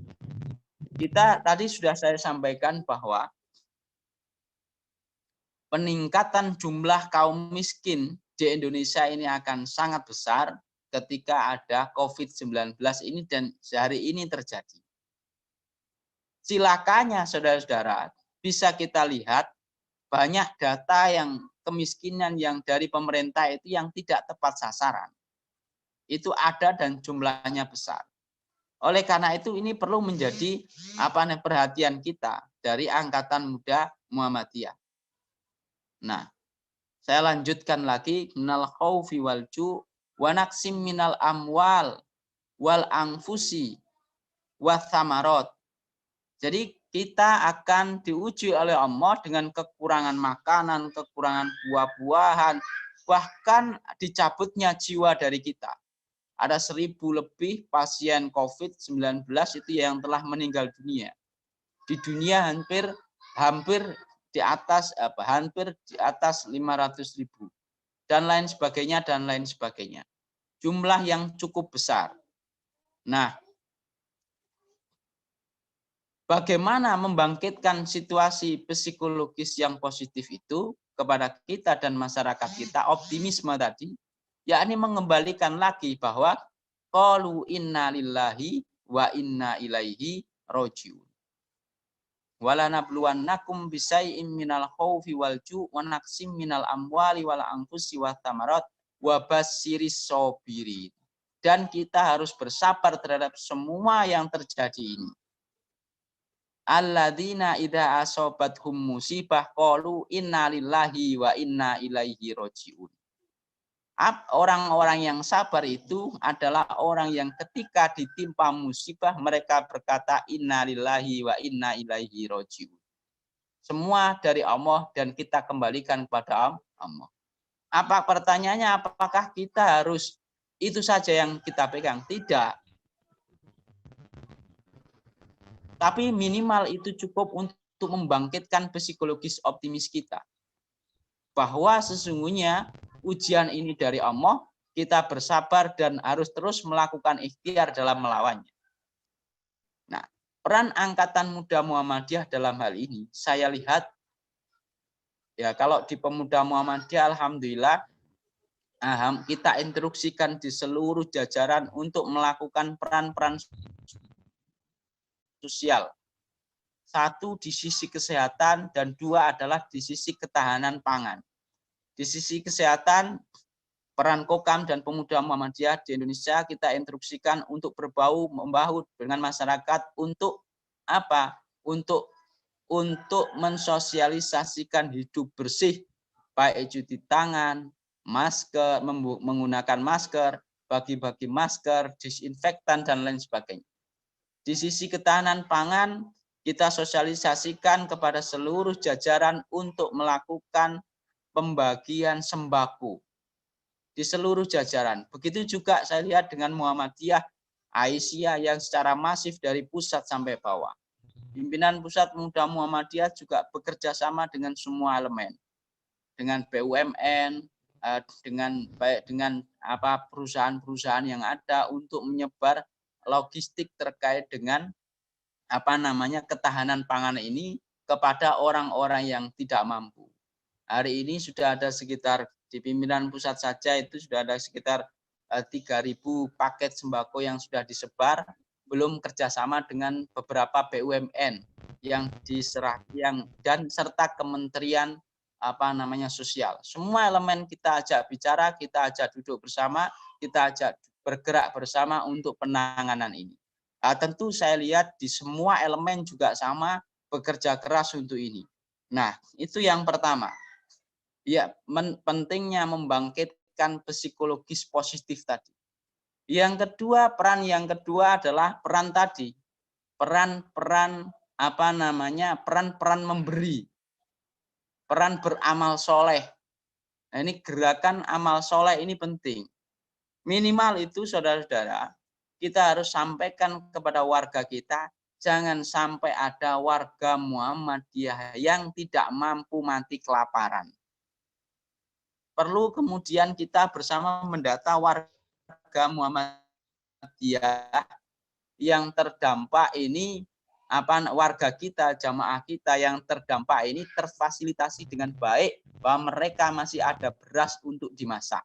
Kita tadi sudah saya sampaikan bahwa peningkatan jumlah kaum miskin di Indonesia ini akan sangat besar ketika ada COVID-19 ini dan sehari ini terjadi. Silakannya saudara-saudara, bisa kita lihat banyak data yang kemiskinan yang dari pemerintah itu yang tidak tepat sasaran. Itu ada dan jumlahnya besar. Oleh karena itu ini perlu menjadi perhatian kita dari Angkatan Muda Muhammadiyah. Nah, saya lanjutkan lagi, minal khaufi wal ju' wa naqsim minal amwal wal anfusi wa thamarot. Jadi kita akan diuji oleh Allah dengan kekurangan makanan, kekurangan buah-buahan, bahkan dicabutnya jiwa dari kita. Ada 1.000 lebih pasien COVID-19 itu yang telah meninggal dunia. Di dunia hampir di atas 500.000 dan lain sebagainya. Jumlah yang cukup besar. Nah, bagaimana membangkitkan situasi psikologis yang positif itu kepada kita dan masyarakat kita, optimisme tadi, yakni mengembalikan lagi bahwa qalu inna lillahi wa inna ilaihi rajiun. Walanabluwannakum bisai'im minal khaufi wal ju' wa naqsim minal amwali wal anfusi wa thamarat wa bassiris sabirin. Dan kita harus bersabar terhadap semua yang terjadi ini. Alladzina idza asobathum musibah qalu inna lillahi wa inna ilaihi rajiun. Orang-orang yang sabar itu adalah orang yang ketika ditimpa musibah mereka berkata inna lillahi wa inna ilaihi rajiun. Semua dari Allah dan kita kembalikan kepada Allah. Apa pertanyaannya, apakah kita harus itu saja yang kita pegang? Tidak. Tapi minimal itu cukup untuk membangkitkan psikologis optimis kita. Bahwa sesungguhnya ujian ini dari Allah, kita bersabar dan harus terus melakukan ikhtiar dalam melawannya. Nah, peran Angkatan Muda Muhammadiyah dalam hal ini, saya lihat, ya kalau di Pemuda Muhammadiyah, alhamdulillah, kita instruksikan di seluruh jajaran untuk melakukan peran-peran sosial. Satu di sisi kesehatan dan dua adalah di sisi ketahanan pangan. Di sisi kesehatan, peran Kokam dan Pemuda Muhammadiyah di Indonesia kita instruksikan untuk membahu dengan masyarakat untuk apa? Untuk mensosialisasikan hidup bersih, baik cuci tangan, masker, menggunakan masker, bagi-bagi masker, disinfektan dan lain sebagainya. Di sisi ketahanan pangan, kita sosialisasikan kepada seluruh jajaran untuk melakukan pembagian sembako di seluruh jajaran. Begitu juga saya lihat dengan Muhammadiyah, Aisyah yang secara masif dari pusat sampai bawah. Pimpinan Pusat Pemuda Muhammadiyah juga bekerja sama dengan semua elemen, dengan BUMN, dengan perusahaan-perusahaan yang ada untuk menyebar logistik terkait dengan ketahanan pangan ini kepada orang-orang yang tidak mampu. Hari ini sudah ada sekitar di pimpinan pusat saja itu sudah ada sekitar 3.000 paket sembako yang sudah disebar belum kerjasama dengan beberapa BUMN yang dan serta Kementerian Sosial. Semua elemen kita ajak bicara, kita ajak duduk bersama, kita ajak bergerak bersama untuk penanganan ini. Tentu saya lihat di semua elemen juga sama bekerja keras untuk ini. Nah, itu yang pertama. Ya, pentingnya membangkitkan psikologis positif tadi. Yang kedua, peran yang kedua adalah peran tadi. Peran memberi. Peran beramal soleh. Nah, ini gerakan amal soleh ini penting. Minimal itu saudara-saudara, kita harus sampaikan kepada warga kita, jangan sampai ada warga Muhammadiyah yang tidak mampu mati kelaparan. Perlu kemudian kita bersama mendata warga Muhammadiyah yang terdampak ini, warga kita, jamaah kita yang terdampak ini terfasilitasi dengan baik, bahwa mereka masih ada beras untuk dimasak.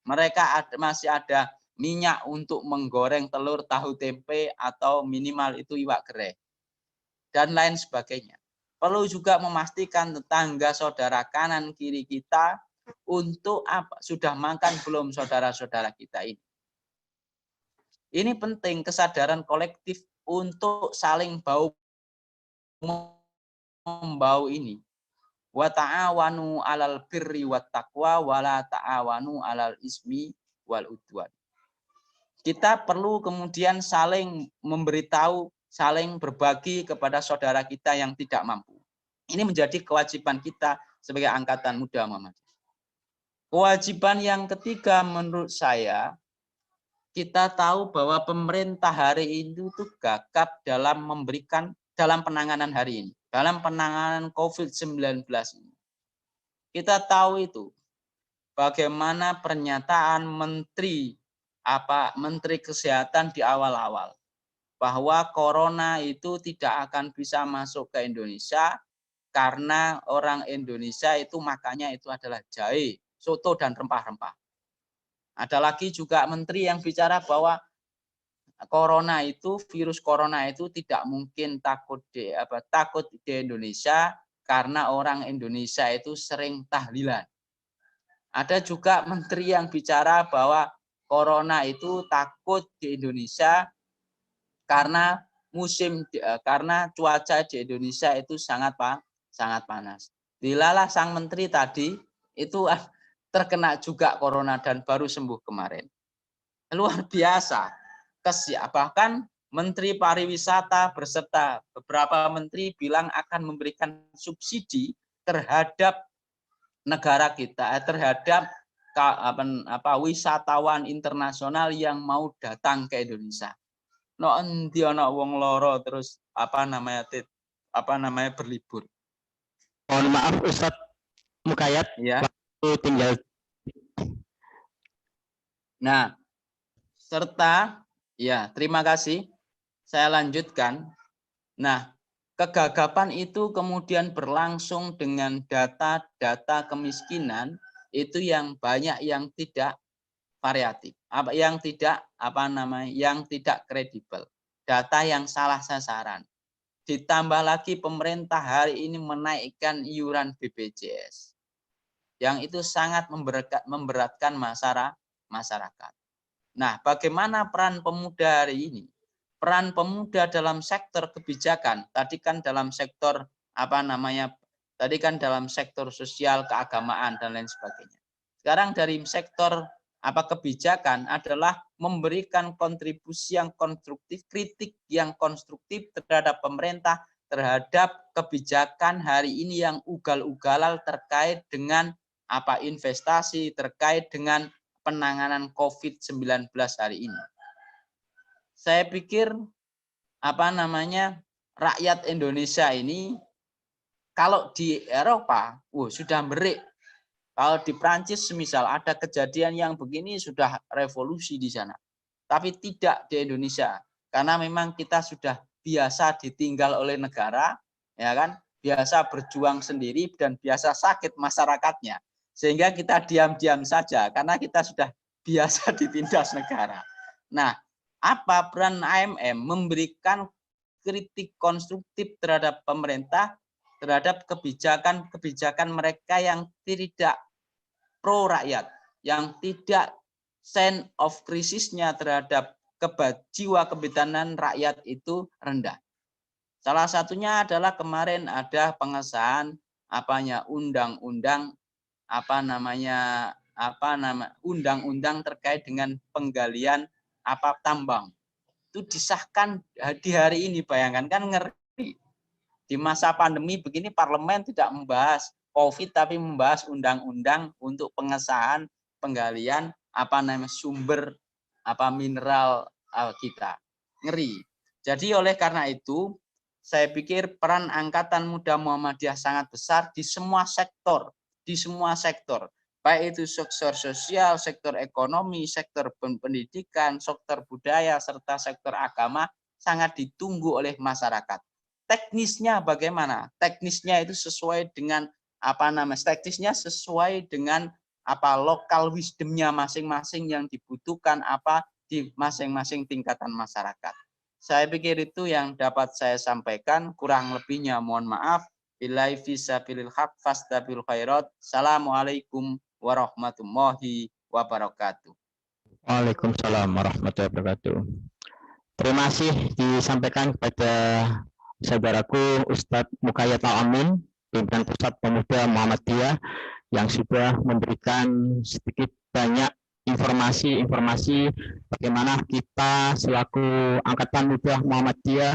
Mereka masih ada minyak untuk menggoreng telur, tahu, tempe, atau minimal itu iwak gereh, dan lain sebagainya. Perlu juga memastikan tetangga saudara kanan kiri kita untuk sudah makan belum saudara-saudara kita ini. Ini penting kesadaran kolektif untuk saling bau-membau ini. Wa ta'awanu 'alal birri wat taqwa wa la ta'awanu 'alal ismi wal udwan. Kita perlu kemudian saling memberitahu, saling berbagi kepada saudara kita yang tidak mampu. Ini menjadi kewajiban kita sebagai angkatan muda Muhammadiyah. Kewajiban yang ketiga menurut saya, kita tahu bahwa pemerintah hari ini itu gagap dalam penanganan hari ini, dalam penanganan COVID-19 ini. Kita tahu itu bagaimana pernyataan Menteri Kesehatan di awal-awal, bahwa corona itu tidak akan bisa masuk ke Indonesia karena orang Indonesia itu makannya itu adalah jahe, soto, dan rempah-rempah. Ada lagi juga menteri yang bicara bahwa virus corona itu tidak mungkin takut di Indonesia karena orang Indonesia itu sering tahlilan. Ada juga menteri yang bicara bahwa corona itu takut di Indonesia karena cuaca di Indonesia itu sangat panas. Dilalah sang menteri tadi itu terkena juga corona dan baru sembuh kemarin. Luar biasa. Bahkan Menteri Pariwisata berserta beberapa menteri bilang akan memberikan subsidi terhadap negara kita, terhadap wisatawan internasional yang mau datang ke Indonesia. No endi ana wong loro terus berlibur. Mohon maaf Ustadz Mukayat, Ya. Tinggal. Nah, serta ya, terima kasih. Saya lanjutkan. Nah, kegagapan itu kemudian berlangsung dengan data kemiskinan itu yang banyak yang tidak variatif, yang tidak kredibel, data yang salah sasaran. Ditambah lagi pemerintah hari ini menaikkan iuran BPJS. Yang itu sangat memberatkan masyarakat. Nah, bagaimana peran pemuda hari ini? Peran pemuda dalam sektor kebijakan, tadi kan dalam sektor dalam sektor sosial, keagamaan, dan lain sebagainya. Sekarang dari sektor kebijakan adalah memberikan kontribusi yang konstruktif, kritik yang konstruktif terhadap pemerintah, terhadap kebijakan hari ini yang ugal-ugalan terkait dengan investasi, terkait dengan penanganan COVID-19 hari ini. Saya pikir rakyat Indonesia ini kalau di Eropa sudah merik. Kalau di Prancis semisal ada kejadian yang begini sudah revolusi di sana. Tapi tidak di Indonesia karena memang kita sudah biasa ditinggal oleh negara, ya kan? Biasa berjuang sendiri dan biasa sakit masyarakatnya. Sehingga kita diam-diam saja karena kita sudah biasa ditindas negara. Nah, Apa peran AMM? Memberikan kritik konstruktif terhadap pemerintah, terhadap kebijakan-kebijakan mereka yang tidak pro rakyat, yang tidak sense of krisisnya terhadap jiwa kebebasan rakyat itu rendah. Salah satunya adalah kemarin ada pengesahan undang-undang undang-undang terkait dengan penggalian tambang. Itu disahkan di hari ini, bayangkan, kan ngeri. Di masa pandemi begini parlemen tidak membahas COVID tapi membahas undang-undang untuk pengesahan penggalian sumber mineral kita. Ngeri. Jadi oleh karena itu saya pikir peran Angkatan Muda Muhammadiyah sangat besar di semua sektor, baik itu sektor sosial, sektor ekonomi, sektor pendidikan, sektor budaya serta sektor agama sangat ditunggu oleh masyarakat. Teknisnya bagaimana? Teknisnya itu sesuai dengan local wisdomnya masing-masing yang dibutuhkan di masing-masing tingkatan masyarakat. Saya pikir itu yang dapat saya sampaikan. Kurang lebihnya mohon maaf. Billahi fisabilil haq fastabil khairat. Assalamualaikum warahmatullahi wabarakatuh. Waalaikumsalam warahmatullahi wabarakatuh. Terima kasih disampaikan kepada saudaraku Ustadz Mukayat Al-Amin, pimpinan Pusat Pemuda Muhammadiyah, yang sudah memberikan sedikit banyak informasi bagaimana kita selaku Angkatan Muda Muhammadiyah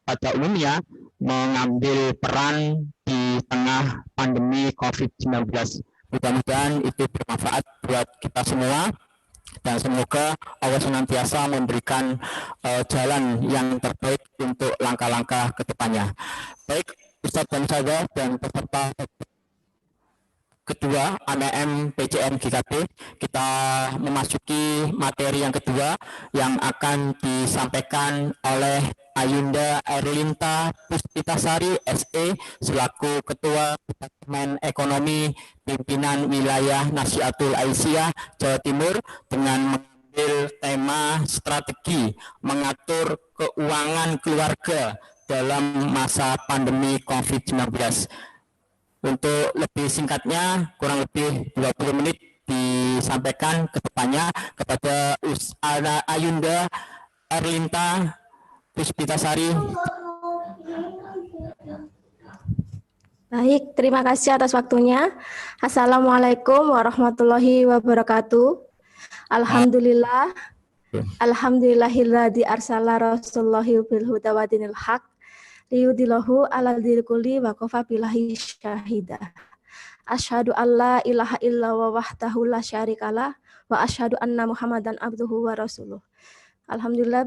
pada umumnya mengambil peran di tengah pandemi COVID-19. Mudah-mudahan itu bermanfaat buat kita semua. Dan semoga Allah senantiasa memberikan jalan yang terbaik untuk langkah-langkah ke depannya. Baik, Ustadz dan saya dan peserta kedua ANM PCM GKP, kita memasuki materi yang kedua yang akan disampaikan oleh Ayunda Erlinta Puspitasari SE selaku Ketua Departemen Ekonomi Pimpinan Wilayah Nasiatul Aisyah Jawa Timur dengan mengambil tema strategi mengatur keuangan keluarga dalam masa pandemi COVID-19. Untuk lebih singkatnya, kurang lebih 20 menit disampaikan ke depannya kepada Ayunda Erlinta Puspitasari. Baik, terima kasih atas waktunya. Assalamualaikum warahmatullahi wabarakatuh. Alhamdulillah. Alhamdulillahilladzi arsala rasulullahi bil huda wa dinil haq liyudillahu ala dzikri wa kafa billahi syahida. Asyhadu alla ilaha illallah wahdahu la syarikalah wa asyhadu anna Muhammadan abduhu wa rasuluh. Alhamdulillah,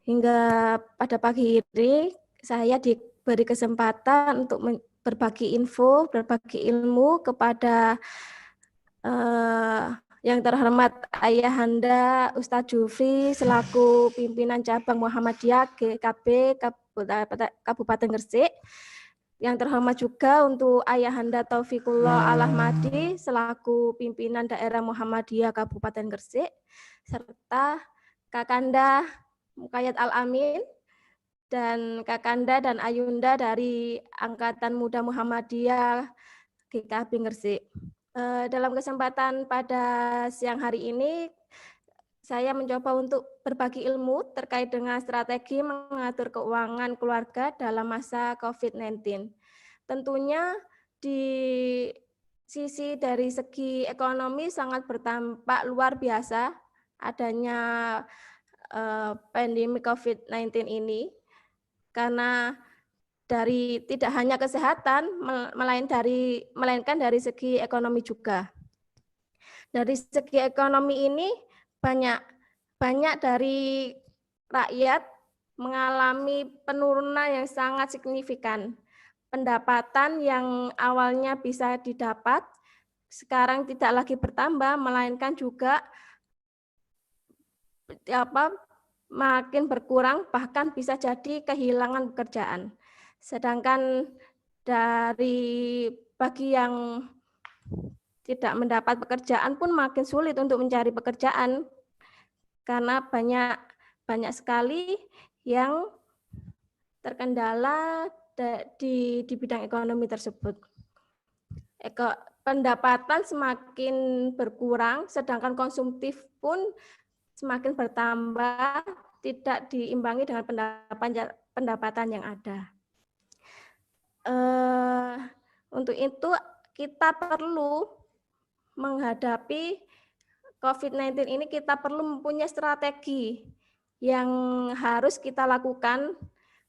hingga pada pagi ini saya diberi kesempatan untuk berbagi info, berbagi ilmu kepada yang terhormat Ayahanda Ustadz Jufri selaku pimpinan cabang Muhammadiyah GKP Kabupaten Gresik. Yang terhormat juga untuk Ayahanda Taufikullah Al-Ahmadi selaku pimpinan daerah Muhammadiyah Kabupaten Gresik, serta Kakanda Mukayat Al-Amin dan Kakanda dan Ayunda dari Angkatan Muda Muhammadiyah GKP Gresik. Dalam kesempatan pada siang hari ini, saya mencoba untuk berbagi ilmu terkait dengan strategi mengatur keuangan keluarga dalam masa COVID-19. Tentunya di sisi dari segi ekonomi sangat berdampak luar biasa adanya pandemi COVID-19 ini, karena dari tidak hanya kesehatan, melainkan dari segi ekonomi juga. Dari segi ekonomi ini banyak dari rakyat mengalami penurunan yang sangat signifikan. Pendapatan yang awalnya bisa didapat sekarang tidak lagi bertambah, melainkan juga makin berkurang, bahkan bisa jadi kehilangan pekerjaan. Sedangkan bagi yang tidak mendapat pekerjaan pun makin sulit untuk mencari pekerjaan karena banyak banyak sekali yang terkendala di bidang ekonomi tersebut. Pendapatan semakin berkurang, sedangkan konsumtif pun semakin bertambah, tidak diimbangi dengan pendapatan yang ada. Untuk itu kita perlu menghadapi COVID-19 ini, kita perlu mempunyai strategi yang harus kita lakukan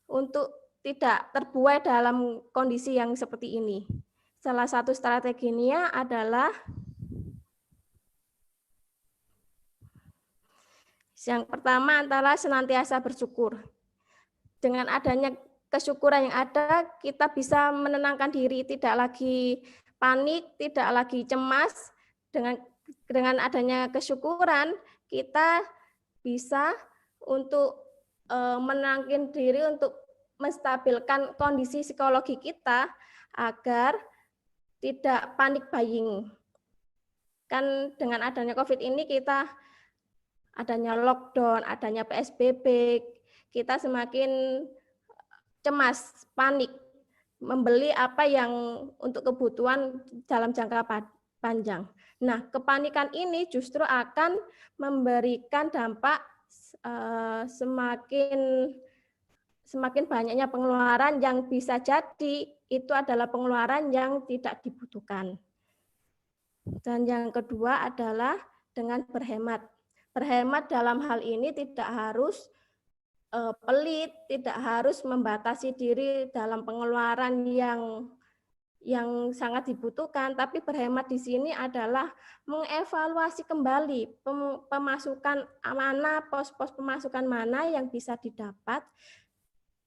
untuk tidak terbuai dalam kondisi yang seperti ini. Salah satu strateginya adalah yang pertama adalah senantiasa bersyukur. Dengan adanya kesyukuran yang ada, kita bisa menenangkan diri, tidak lagi panik, tidak lagi cemas. Dengan adanya kesyukuran, kita bisa untuk menenangkan diri, untuk menstabilkan kondisi psikologi kita agar tidak panik buying. Kan dengan adanya COVID ini, kita adanya lockdown, adanya PSBB, kita semakin cemas, panik, membeli apa yang untuk kebutuhan dalam jangka panjang. Nah, kepanikan ini justru akan memberikan dampak semakin banyaknya pengeluaran yang bisa jadi itu adalah pengeluaran yang tidak dibutuhkan. Dan yang kedua adalah dengan berhemat. Berhemat dalam hal ini tidak harus pelit, tidak harus membatasi diri dalam pengeluaran yang sangat dibutuhkan, tapi berhemat di sini adalah mengevaluasi kembali pemasukan mana, pos-pos pemasukan mana yang bisa didapat,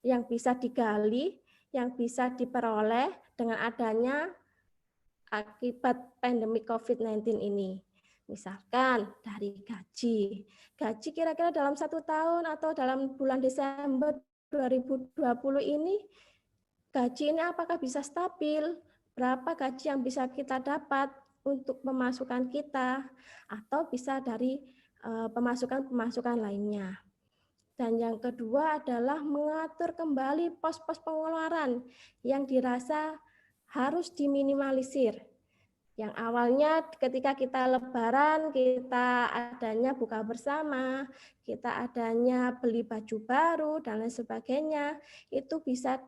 yang bisa digali, yang bisa diperoleh dengan adanya akibat pandemi COVID-19 ini. Misalkan dari gaji kira-kira dalam 1 tahun atau dalam bulan Desember 2020 ini, gaji ini apakah bisa stabil? Berapa gaji yang bisa kita dapat untuk pemasukan kita? Atau bisa dari pemasukan-pemasukan lainnya. Dan yang kedua adalah mengatur kembali pos-pos pengeluaran yang dirasa harus diminimalisir. Yang awalnya ketika kita lebaran, kita adanya buka bersama, kita adanya beli baju baru, dan lain sebagainya, itu bisa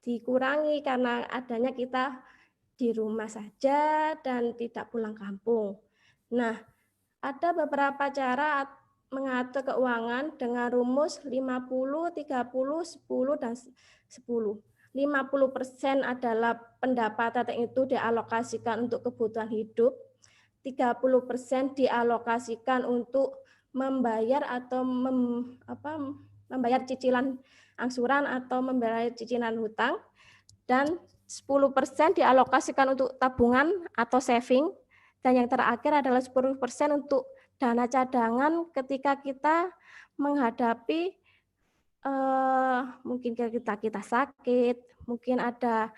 dikurangi karena adanya kita di rumah saja dan tidak pulang kampung. Nah, ada beberapa cara mengatur keuangan dengan rumus 50, 30, 10, dan 10. 50% adalah pendapatan itu dialokasikan untuk kebutuhan hidup, 30% dialokasikan untuk membayar atau membayar cicilan angsuran atau membayar cicilan hutang, dan 10% dialokasikan untuk tabungan atau saving, dan yang terakhir adalah 10% untuk dana cadangan ketika kita menghadapi mungkin kita sakit, mungkin ada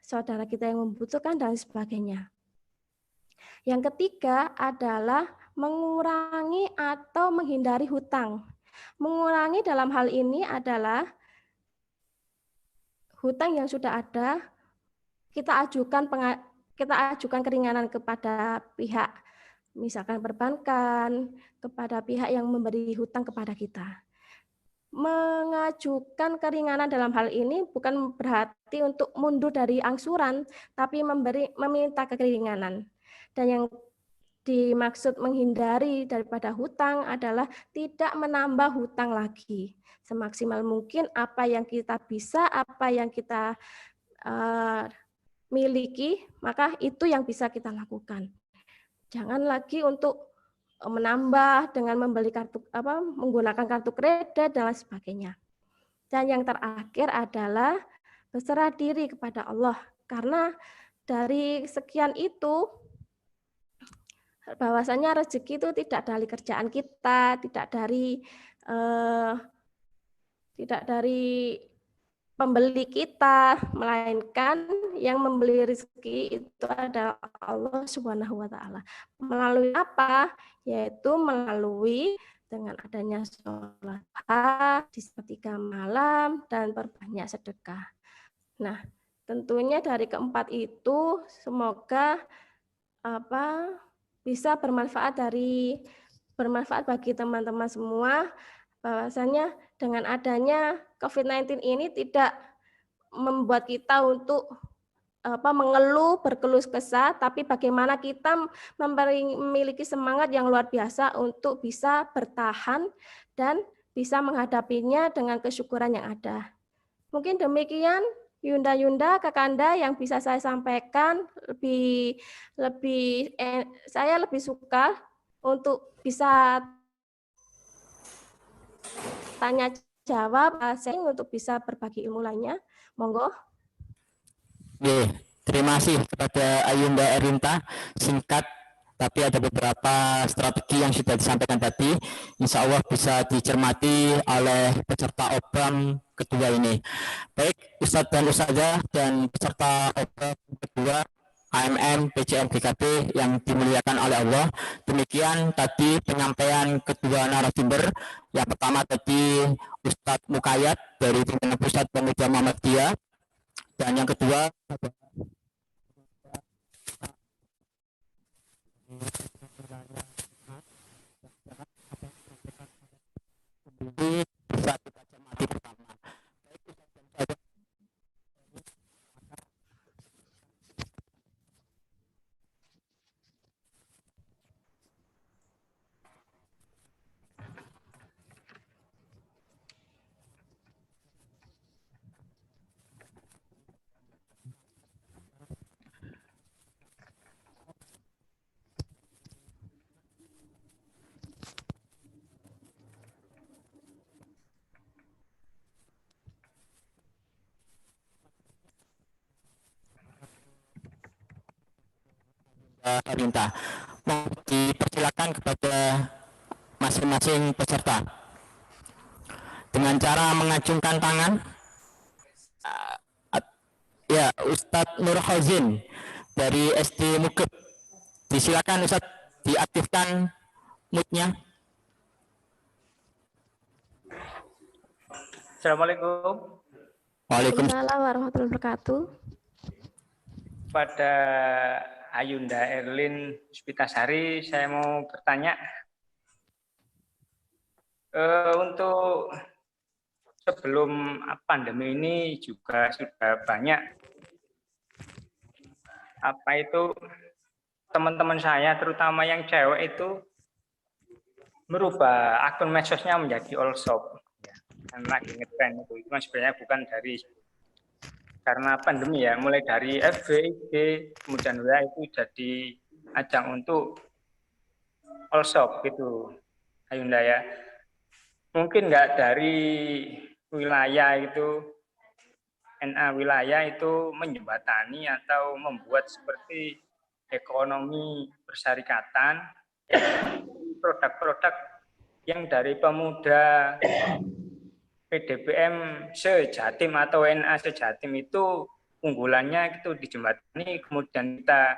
saudara kita yang membutuhkan, dan sebagainya. Yang ketiga adalah mengurangi atau menghindari hutang. Mengurangi dalam hal ini adalah hutang yang sudah ada, kita ajukan keringanan kepada pihak, misalkan perbankan, kepada pihak yang memberi hutang kepada kita. Mengajukan keringanan dalam hal ini bukan berarti untuk mundur dari angsuran, tapi meminta keringanan. Dan yang dimaksud menghindari daripada hutang adalah tidak menambah hutang lagi. Semaksimal mungkin apa yang kita bisa, apa yang kita miliki, maka itu yang bisa kita lakukan. Jangan lagi untuk menambah dengan membeli menggunakan kartu kredit dan lain sebagainya. Dan yang terakhir adalah berserah diri kepada Allah, karena dari sekian itu bahwasanya rezeki itu tidak dari kerjaan kita, tidak dari pembeli kita, melainkan yang membeli rezeki itu adalah Allah Subhanahu wa taala. Melalui apa? Yaitu melalui dengan adanya sholat di sepertiga malam dan perbanyak sedekah. Nah, tentunya dari keempat itu semoga bisa bermanfaat bagi teman-teman semua, bahwasanya dengan adanya COVID-19 ini tidak membuat kita untuk mengeluh, berkeluh kesah, tapi bagaimana kita memiliki semangat yang luar biasa untuk bisa bertahan dan bisa menghadapinya dengan kesyukuran yang ada. Mungkin demikian Yunda, Kakanda yang bisa saya sampaikan. Saya lebih suka untuk bisa tanya jawab, untuk bisa berbagi ilmu lainnya. Monggo. Oke, terima kasih kepada Ayunda Erinta, singkat tapi ada beberapa strategi yang sudah disampaikan tadi, insya Allah bisa dicermati oleh peserta obram kedua ini. Baik Ustadz dan Ustazah dan peserta obram kedua AMM PCM GKB yang dimuliakan oleh Allah, demikian tadi penyampaian kedua narasumber. Yang pertama tadi Ustadz Mukayat dari Pimpinan Pusat Pemuda Muhammadiyah, dan yang kedua bisa kita cermati bersama. Minta mau dipersilakan kepada masing-masing peserta dengan cara mengacungkan tangan. Ya, Ustadz Nur Khazin dari SD Mukib, disilakan Ustadz diaktifkan mute-nya. Assalamualaikum. Waalaikumsalam warahmatullahi wabarakatuh. Pada Ayunda Erlin Spitasari, saya mau bertanya, untuk sebelum pandemi ini juga sudah banyak teman-teman saya, terutama yang cewek itu merubah akun medsosnya menjadi all shop, karena lagi ngetren itu kan sebenarnya bukan dari karena pandemi ya, mulai dari FB, IG, kemudian WA itu jadi ajang untuk all shop gitu, Ayunda ya. Mungkin nggak dari wilayah itu, NA wilayah itu menjembatani atau membuat seperti ekonomi bersyarikatan, produk-produk yang dari pemuda PDPM sejatim atau NA sejatim itu unggulannya itu dijembatani, kemudian kita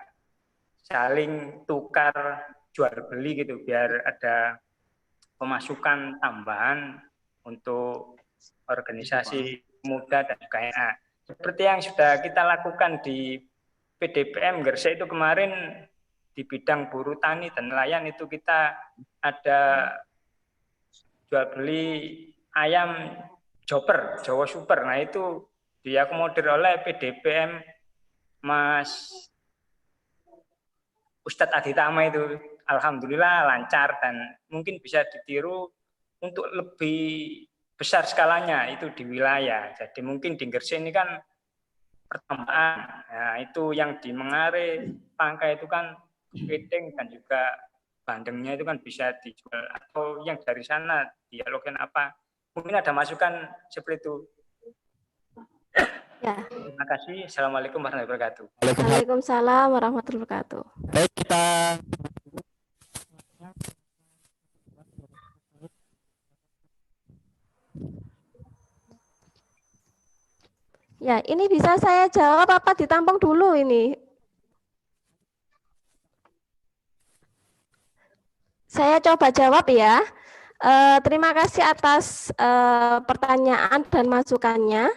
saling tukar jual beli gitu biar ada pemasukan tambahan untuk organisasi muda dan juga NA. Seperti yang sudah kita lakukan di PDPM Gresik itu kemarin di bidang buruh tani dan nelayan itu kita ada jual beli ayam joper, Jawa Super. Nah itu diakomodir oleh PDPM Mas Ustadz Aditama itu. Alhamdulillah lancar dan mungkin bisa ditiru untuk lebih besar skalanya itu di wilayah. Jadi mungkin di Gresik ini kan pertambahan. Nah itu yang di Mengare, Pangkai itu kan kepiting dan juga bandengnya itu kan bisa dijual. Atau yang dari sana dialogkan apa. Mungkin ada masukan seperti itu. Ya. Terima kasih. Assalamualaikum warahmatullahi wabarakatuh. Waalaikumsalam warahmatullahi wabarakatuh. Baik, kita Ya, ini bisa saya jawab apa ditampung dulu ini? Saya coba jawab ya. Terima kasih atas pertanyaan dan masukannya.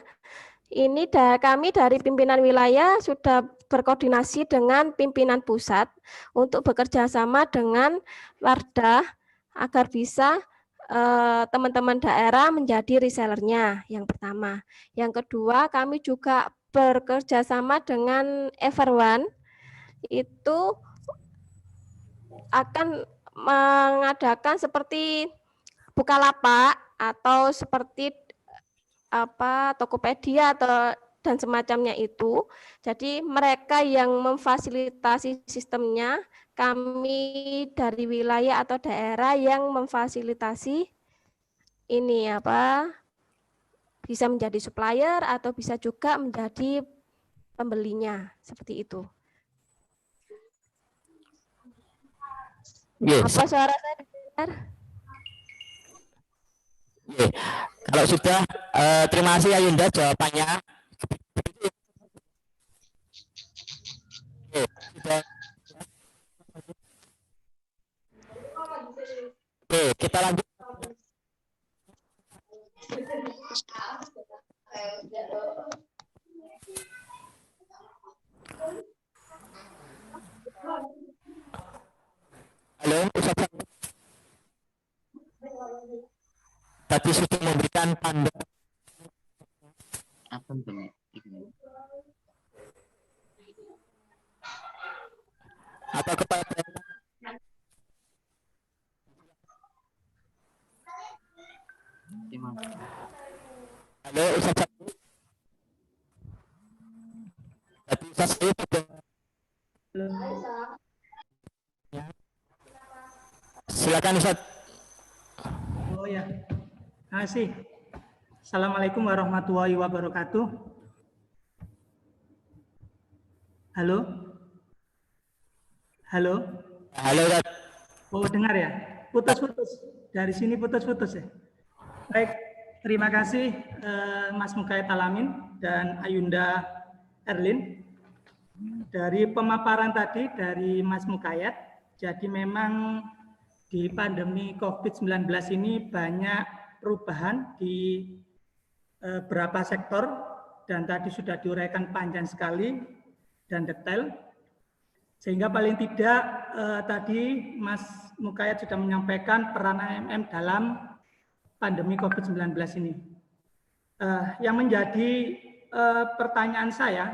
Ini kami dari pimpinan wilayah sudah berkoordinasi dengan pimpinan pusat untuk bekerja sama dengan Wardah agar bisa teman-teman daerah menjadi resellernya, yang pertama. Yang kedua, kami juga bekerja sama dengan Everone, itu akan mengadakan seperti Bukalapak atau seperti Tokopedia atau dan semacamnya itu. Jadi mereka yang memfasilitasi sistemnya, kami dari wilayah atau daerah yang memfasilitasi ini bisa menjadi supplier atau bisa juga menjadi pembelinya, seperti itu. Yes. Apa suara saya dengar? Kalau sudah, terima kasih Ayunda jawabannya. Sudah. Oke, kita lanjut. Halo, Ustaz. Tadi sudah memberikan pandangan Apa itu? atau kepada halo Ustaz. Tadi Ustaz saya sudah. Silakan Ustaz. Oh ya, terima kasih. Assalamualaikum warahmatullahi wabarakatuh. Halo? Halo? Halo Ustaz. Oh, dengar ya? Putus-putus. Dari sini putus-putus ya? Baik, terima kasih Mas Mukayat Alamin dan Ayunda Erlin. Dari pemaparan tadi dari Mas Mukayat, jadi memang di pandemi COVID-19 ini banyak perubahan di beberapa sektor dan tadi sudah diuraikan panjang sekali dan detail. Sehingga paling tidak tadi Mas Mukayat sudah menyampaikan peran AMM dalam pandemi COVID-19 ini. Yang menjadi pertanyaan saya,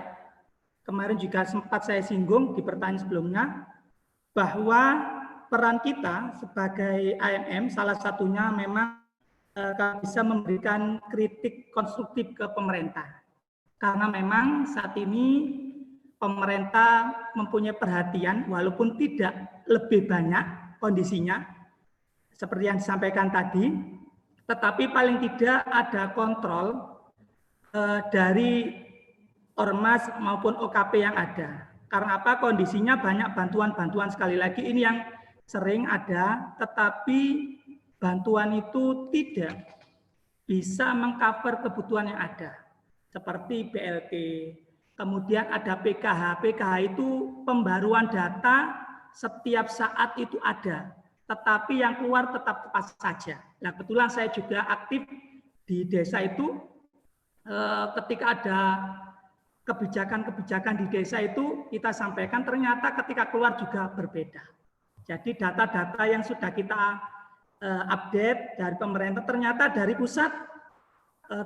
kemarin juga sempat saya singgung di pertanyaan sebelumnya, bahwa peran kita sebagai AMM salah satunya memang bisa memberikan kritik konstruktif ke pemerintah. Karena memang saat ini pemerintah mempunyai perhatian walaupun tidak lebih banyak kondisinya seperti yang disampaikan tadi, tetapi paling tidak ada kontrol dari ormas maupun OKP yang ada. Karena apa? Kondisinya banyak bantuan-bantuan, sekali lagi ini yang sering ada, tetapi bantuan itu tidak bisa mengcover kebutuhan yang ada. Seperti BLT, kemudian ada PKH. PKH itu pembaruan data setiap saat itu ada, tetapi yang keluar tetap tepat saja. Nah, kebetulan saya juga aktif di desa itu, ketika ada kebijakan-kebijakan di desa itu kita sampaikan, ternyata ketika keluar juga berbeda. Jadi data-data yang sudah kita update dari pemerintah, ternyata dari pusat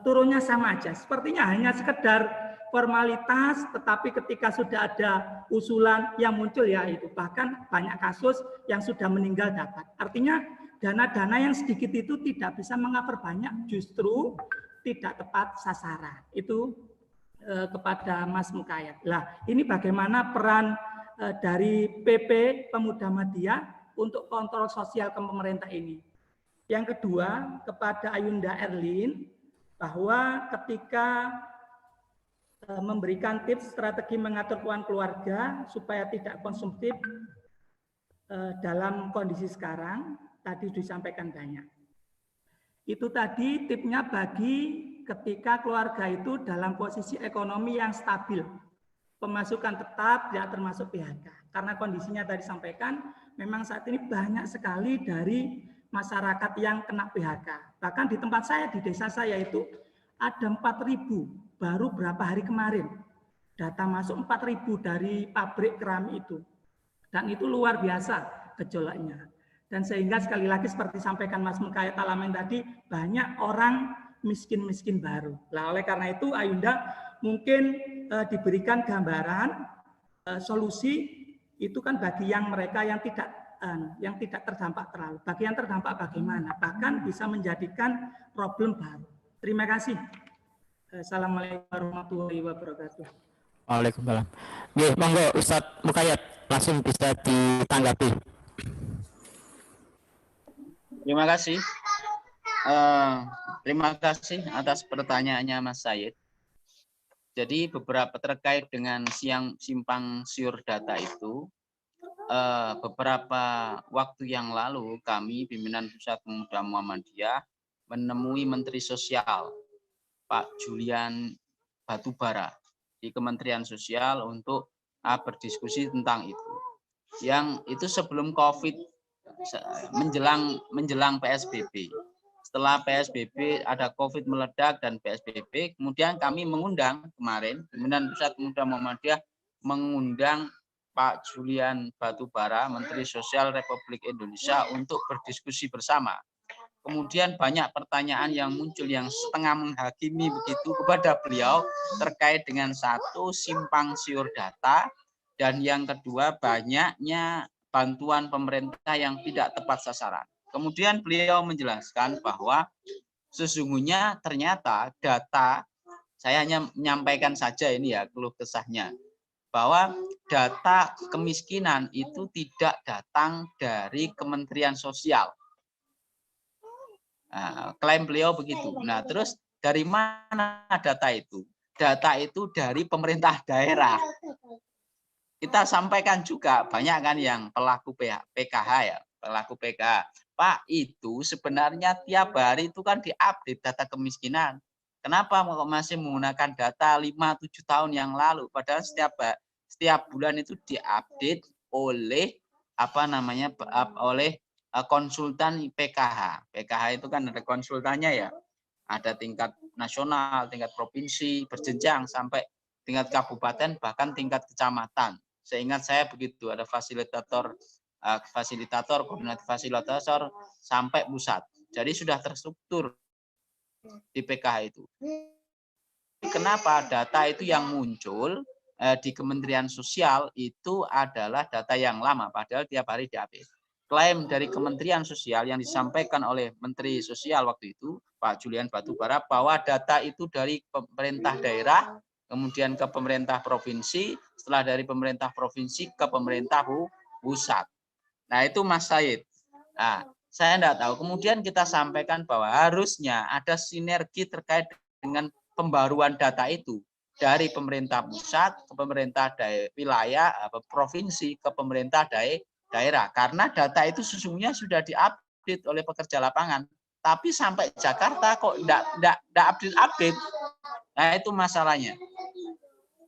turunnya sama aja. Sepertinya hanya sekedar formalitas, tetapi ketika sudah ada usulan yang muncul ya itu, bahkan banyak kasus yang sudah meninggal dapat. Artinya dana-dana yang sedikit itu tidak bisa mengcover banyak, justru tidak tepat sasaran. Itu kepada Mas Mukayat. Lah, ini bagaimana peran dari PP Pemuda Media untuk kontrol sosial ke pemerintah ini. Yang kedua, kepada Ayunda Erlin, bahwa ketika memberikan tips strategi mengatur keuangan keluarga supaya tidak konsumtif dalam kondisi sekarang, tadi disampaikan banyak. Itu tadi tipsnya bagi ketika keluarga itu dalam posisi ekonomi yang stabil, pemasukan tetap, tidak termasuk PHK. Karena kondisinya tadi sampaikan, memang saat ini banyak sekali dari masyarakat yang kena PHK. Bahkan di tempat saya, di desa saya itu ada 4.000 baru berapa hari kemarin. Data masuk 4.000 dari pabrik keramik itu. Dan itu luar biasa gejolaknya. Dan sehingga sekali lagi seperti sampaikan Mas Mukayat Alamin tadi, banyak orang miskin-miskin baru. Nah, oleh karena itu Ayunda mungkin diberikan gambaran solusi itu kan bagi yang mereka yang tidak terdampak terlalu. Bagi yang terdampak bagaimana? Bahkan bisa menjadikan problem baru. Terima kasih. Assalamualaikum warahmatullahi wabarakatuh. Waalaikumsalam. Nggih, monggo Ustadz Mukayat langsung bisa ditanggapi. Terima kasih. Terima kasih atas pertanyaannya Mas Said. Jadi beberapa terkait dengan simpang siur data itu, beberapa waktu yang lalu kami pimpinan Pusat Pemuda Muhammadiyah menemui Menteri Sosial Pak Julian Batubara di Kementerian Sosial untuk berdiskusi tentang itu. Yang itu sebelum COVID, menjelang PSBB. Setelah PSBB ada COVID meledak dan PSBB, kemudian kami mengundang kemarin, pimpinan Pusat Pemuda Muhammadiyah mengundang Pak Julian Batubara, Menteri Sosial Republik Indonesia untuk berdiskusi bersama. Kemudian banyak pertanyaan yang muncul yang setengah menghakimi begitu kepada beliau terkait dengan satu, simpang siur data, dan yang kedua banyaknya bantuan pemerintah yang tidak tepat sasaran. Kemudian beliau menjelaskan bahwa sesungguhnya ternyata data, saya hanya menyampaikan saja ini ya keluh kesahnya, bahwa data kemiskinan itu tidak datang dari Kementerian Sosial. Nah, klaim beliau begitu. Nah, terus dari mana data itu? Data itu dari pemerintah daerah. Kita sampaikan juga banyak kan yang pelaku PKH ya, pelaku PKH. Pak, itu sebenarnya tiap hari itu kan diupdate data kemiskinan. Kenapa masih menggunakan data 5-7 tahun yang lalu? Padahal setiap bulan itu diupdate oleh oleh konsultan PKH. PKH itu kan ada konsultannya ya. Ada tingkat nasional, tingkat provinsi, berjenjang sampai tingkat kabupaten, bahkan tingkat kecamatan. Seingat saya begitu, ada fasilitator, koordinator fasilitator sampai pusat. Jadi sudah terstruktur di PKH itu. Kenapa data itu yang muncul di Kementerian Sosial itu adalah data yang lama, padahal tiap hari diupdate. Klaim dari Kementerian Sosial yang disampaikan oleh Menteri Sosial waktu itu, Pak Julian Batubara, bahwa data itu dari pemerintah daerah, kemudian ke pemerintah provinsi, setelah dari pemerintah provinsi ke pemerintah pusat. Nah itu Mas Said. Nah, saya tidak tahu. Kemudian kita sampaikan bahwa harusnya ada sinergi terkait dengan pembaruan data itu. Dari pemerintah pusat ke pemerintah wilayah, provinsi ke pemerintah daerah. Karena data itu sesungguhnya sudah diupdate oleh pekerja lapangan. Tapi sampai Jakarta kok tidak update-update. Nah itu masalahnya.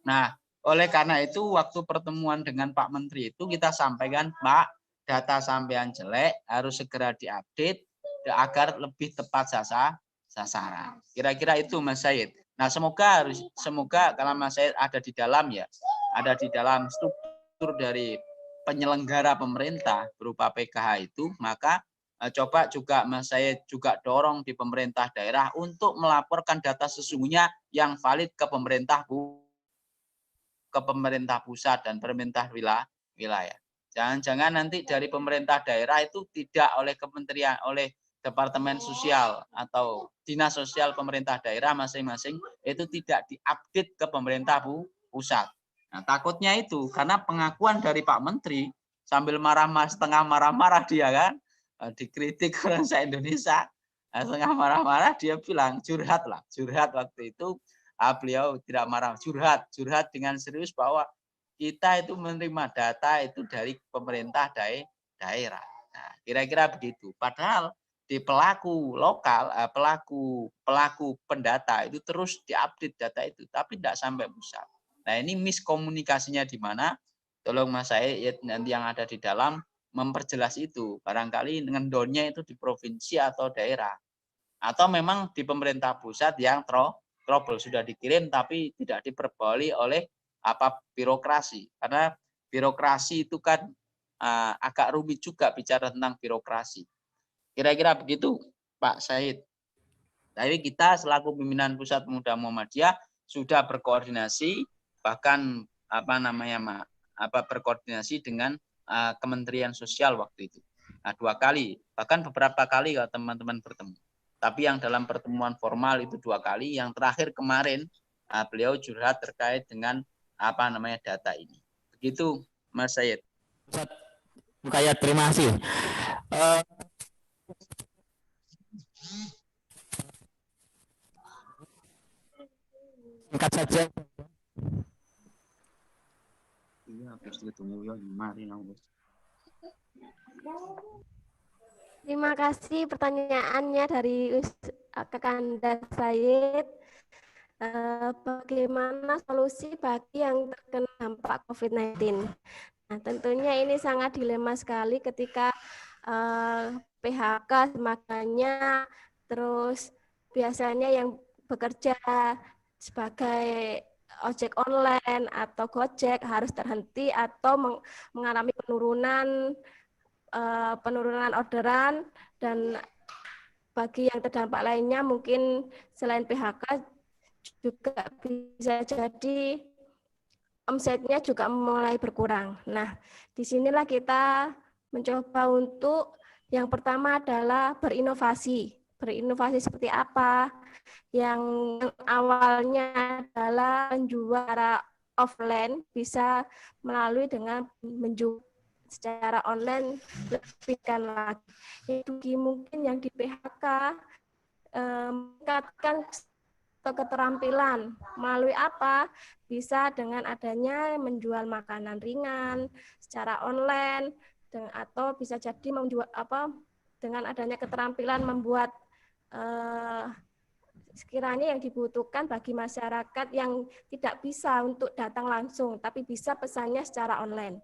Nah oleh karena itu waktu pertemuan dengan Pak Menteri itu kita sampaikan, Pak, data sampean jelek harus segera diupdate agar lebih tepat sasaran. Kira-kira itu Mas Said. Nah semoga kalau Mas Said ada di dalam ya, ada di dalam struktur dari penyelenggara pemerintah berupa PKH itu, maka coba juga Mas Said juga dorong di pemerintah daerah untuk melaporkan data sesungguhnya yang valid ke pemerintah pusat dan pemerintah wilayah. Jangan-jangan nanti dari pemerintah daerah itu tidak oleh kementerian, oleh Departemen Sosial atau Dinas Sosial pemerintah daerah masing-masing itu tidak diupdate ke pemerintah pusat. Nah, takutnya itu karena pengakuan dari Pak Menteri sambil setengah marah-marah dia kan dikritik orang se-Indonesia, setengah marah-marah dia bilang curhat waktu itu beliau tidak marah, curhat dengan serius bahwa kita itu menerima data itu dari pemerintah daerah. Nah, kira-kira begitu. Padahal di pelaku lokal, pelaku pendata itu terus diupdate data itu, tapi tidak sampai pusat. Nah ini miskomunikasinya di mana? Tolong Mas Said nanti yang ada di dalam memperjelas itu. Barangkali dengan downnya itu di provinsi atau daerah, atau memang di pemerintah pusat yang trouble sudah dikirim tapi tidak diperboleh oleh birokrasi. Karena birokrasi itu kan agak rumit juga bicara tentang birokrasi. Kira-kira begitu Pak Said. Tapi kita selaku pimpinan Pusat Pemuda Muhammadiyah sudah berkoordinasi, bahkan berkoordinasi dengan Kementerian Sosial waktu itu. Nah, 2 kali, bahkan beberapa kali kalau teman-teman bertemu. Tapi yang dalam pertemuan formal itu 2 kali, yang terakhir kemarin beliau curhat terkait dengan data ini. Begitu Mas Said. Ustaz Mukayat, terima kasih. Singkat saja. Terima kasih pertanyaannya dari Kakanda Said. Bagaimana solusi bagi yang terkena dampak COVID-19? Nah, tentunya ini sangat dilema sekali ketika PHK makanya, terus biasanya yang bekerja sebagai ojek online atau Gojek harus terhenti atau mengalami penurunan orderan, dan bagi yang terdampak lainnya mungkin selain PHK juga bisa jadi omsetnya juga mulai berkurang. Nah, disinilah kita mencoba untuk yang pertama adalah berinovasi. Berinovasi seperti apa? Yang awalnya adalah menjual secara offline bisa melalui dengan menjual secara online lebihkan lagi. Itu mungkin yang di PHK meningkatkan keterampilan melalui apa? Bisa dengan adanya menjual makanan ringan secara online, atau bisa jadi menjual dengan adanya keterampilan membuat sekiranya yang dibutuhkan bagi masyarakat yang tidak bisa untuk datang langsung, tapi bisa pesannya secara online.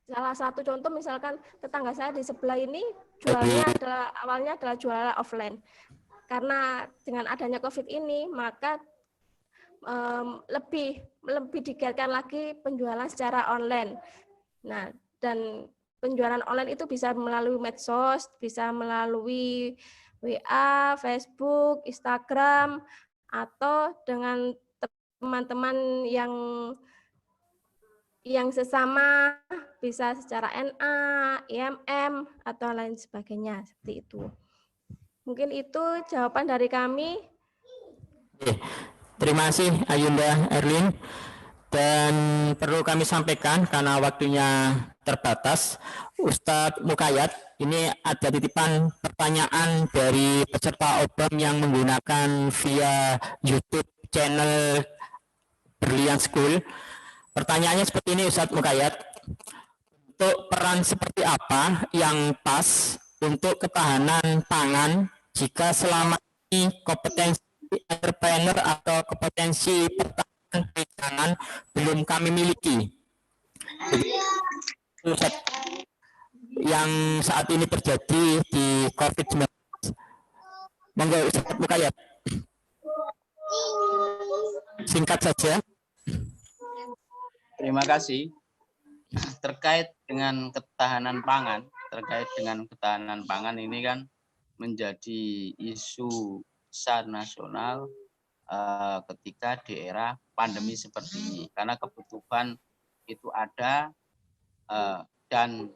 Salah satu contoh misalkan tetangga saya di sebelah ini jualnya awalnya adalah jualan offline. Karena dengan adanya COVID ini, maka lebih digiatkan lagi penjualan secara online. Nah, dan penjualan online itu bisa melalui medsos, bisa melalui WA, Facebook, Instagram, atau dengan teman-teman yang sesama, bisa secara NA, IMM, atau lain sebagainya, seperti itu. Mungkin itu jawaban dari kami. Terima kasih Ayunda Erlin. Dan perlu kami sampaikan karena waktunya terbatas, Ustadz Mukayat, ini ada titipan pertanyaan dari peserta OBAM yang menggunakan via YouTube channel Brilliant School. Pertanyaannya seperti ini Ustadz Mukayat, untuk peran seperti apa yang pas untuk ketahanan pangan jika selama ini kompetensi entrepreneur atau kompetensi pertanian belum kami miliki, yang saat ini terjadi di COVID-19. Monggo Ustaz Mukayat, singkat saja. Terima kasih. Terkait dengan ketahanan pangan ini kan menjadi isu besar nasional ketika di era pandemi seperti ini, karena kebutuhan itu ada dan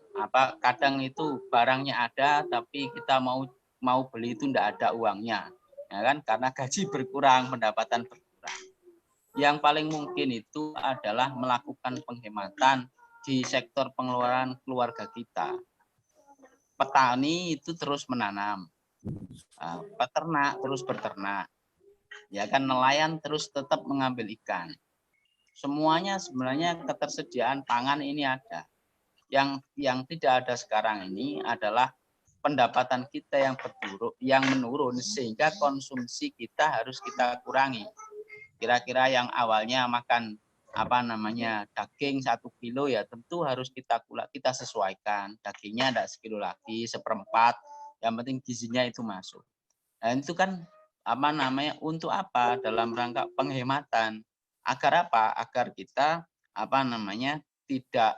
kadang itu barangnya ada tapi kita mau beli itu tidak ada uangnya, ya kan, karena gaji berkurang, pendapatan berkurang. Yang paling mungkin itu adalah melakukan penghematan di sektor pengeluaran keluarga kita. Petani itu terus menanam, peternak terus berternak, ya kan, nelayan terus tetap mengambil ikan. Semuanya sebenarnya ketersediaan pangan ini ada. Yang tidak ada sekarang ini adalah pendapatan kita yang menurun sehingga konsumsi kita harus kita kurangi. Kira-kira yang awalnya makan daging 1 kilo ya tentu harus kita sesuaikan. Dagingnya ada sekilo lagi, 1/4. Yang penting gizinya itu masuk. Dan itu kan untuk apa? Dalam rangka penghematan. Agar apa? Agar kita tidak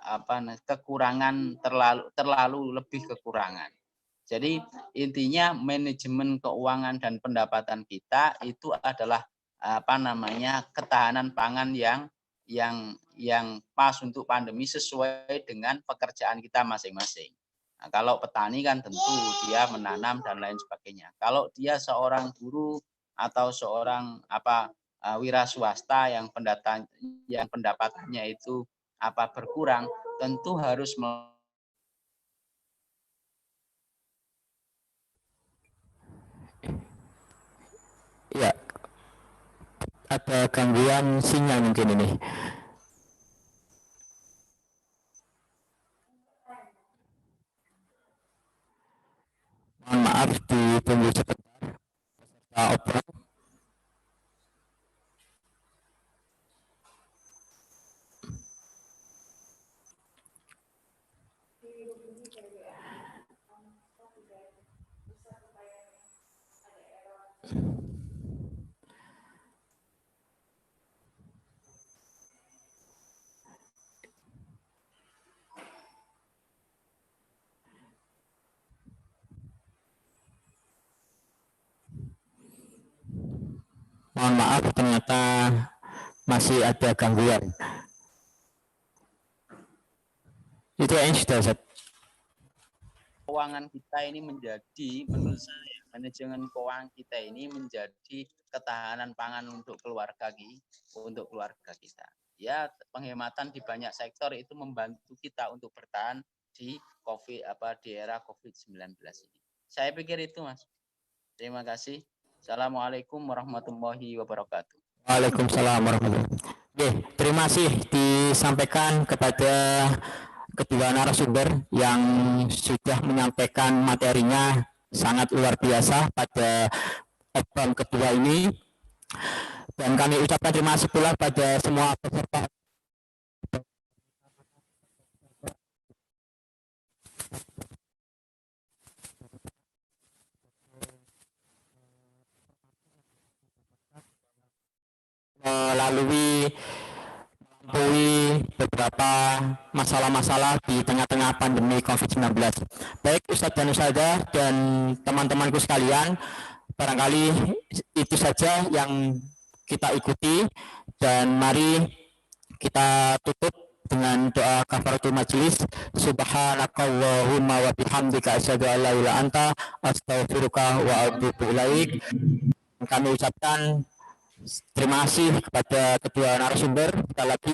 kekurangan terlalu lebih kekurangan. Jadi intinya manajemen keuangan dan pendapatan kita itu adalah ketahanan pangan yang pas untuk pandemi sesuai dengan pekerjaan kita masing-masing. Nah, kalau petani kan tentu dia menanam dan lain sebagainya. Kalau dia seorang guru atau seorang wira swasta yang pendapatannya itu berkurang, tentu harus Ya, ada gangguan sinyal mungkin ini. Mohon maaf, ditunggu sebentar. Peserta oprek. Mohon maaf, ternyata masih ada gangguan. Itu yang sudah Ustaz. Keuangan kita ini menurut saya, manajemen keuangan kita ini menjadi ketahanan pangan untuk keluarga kita. Ya, penghematan di banyak sektor itu membantu kita untuk bertahan di era COVID-19 ini. Saya pikir itu, Mas. Terima kasih. Assalamualaikum warahmatullahi wabarakatuh. Waalaikumsalam warahmatullahi wabarakatuh. Terima kasih disampaikan kepada kedua narasumber yang sudah menyampaikan materinya sangat luar biasa pada program kedua ini. Dan kami ucapkan terima kasih pula pada semua peserta. Melalui beberapa masalah-masalah di tengah-tengah pandemi COVID-19. Baik Ustadz dan Ustadzah dan teman-temanku sekalian, barangkali itu saja yang kita ikuti, dan mari kita tutup dengan doa kafaratul majelis. Subhanakallahumma wa bihamdika asyhadu an la ilaha illa anta astaghfiruka wa atubu ilaik. Kami ucapkan terima kasih kepada kedua narasumber sekali lagi.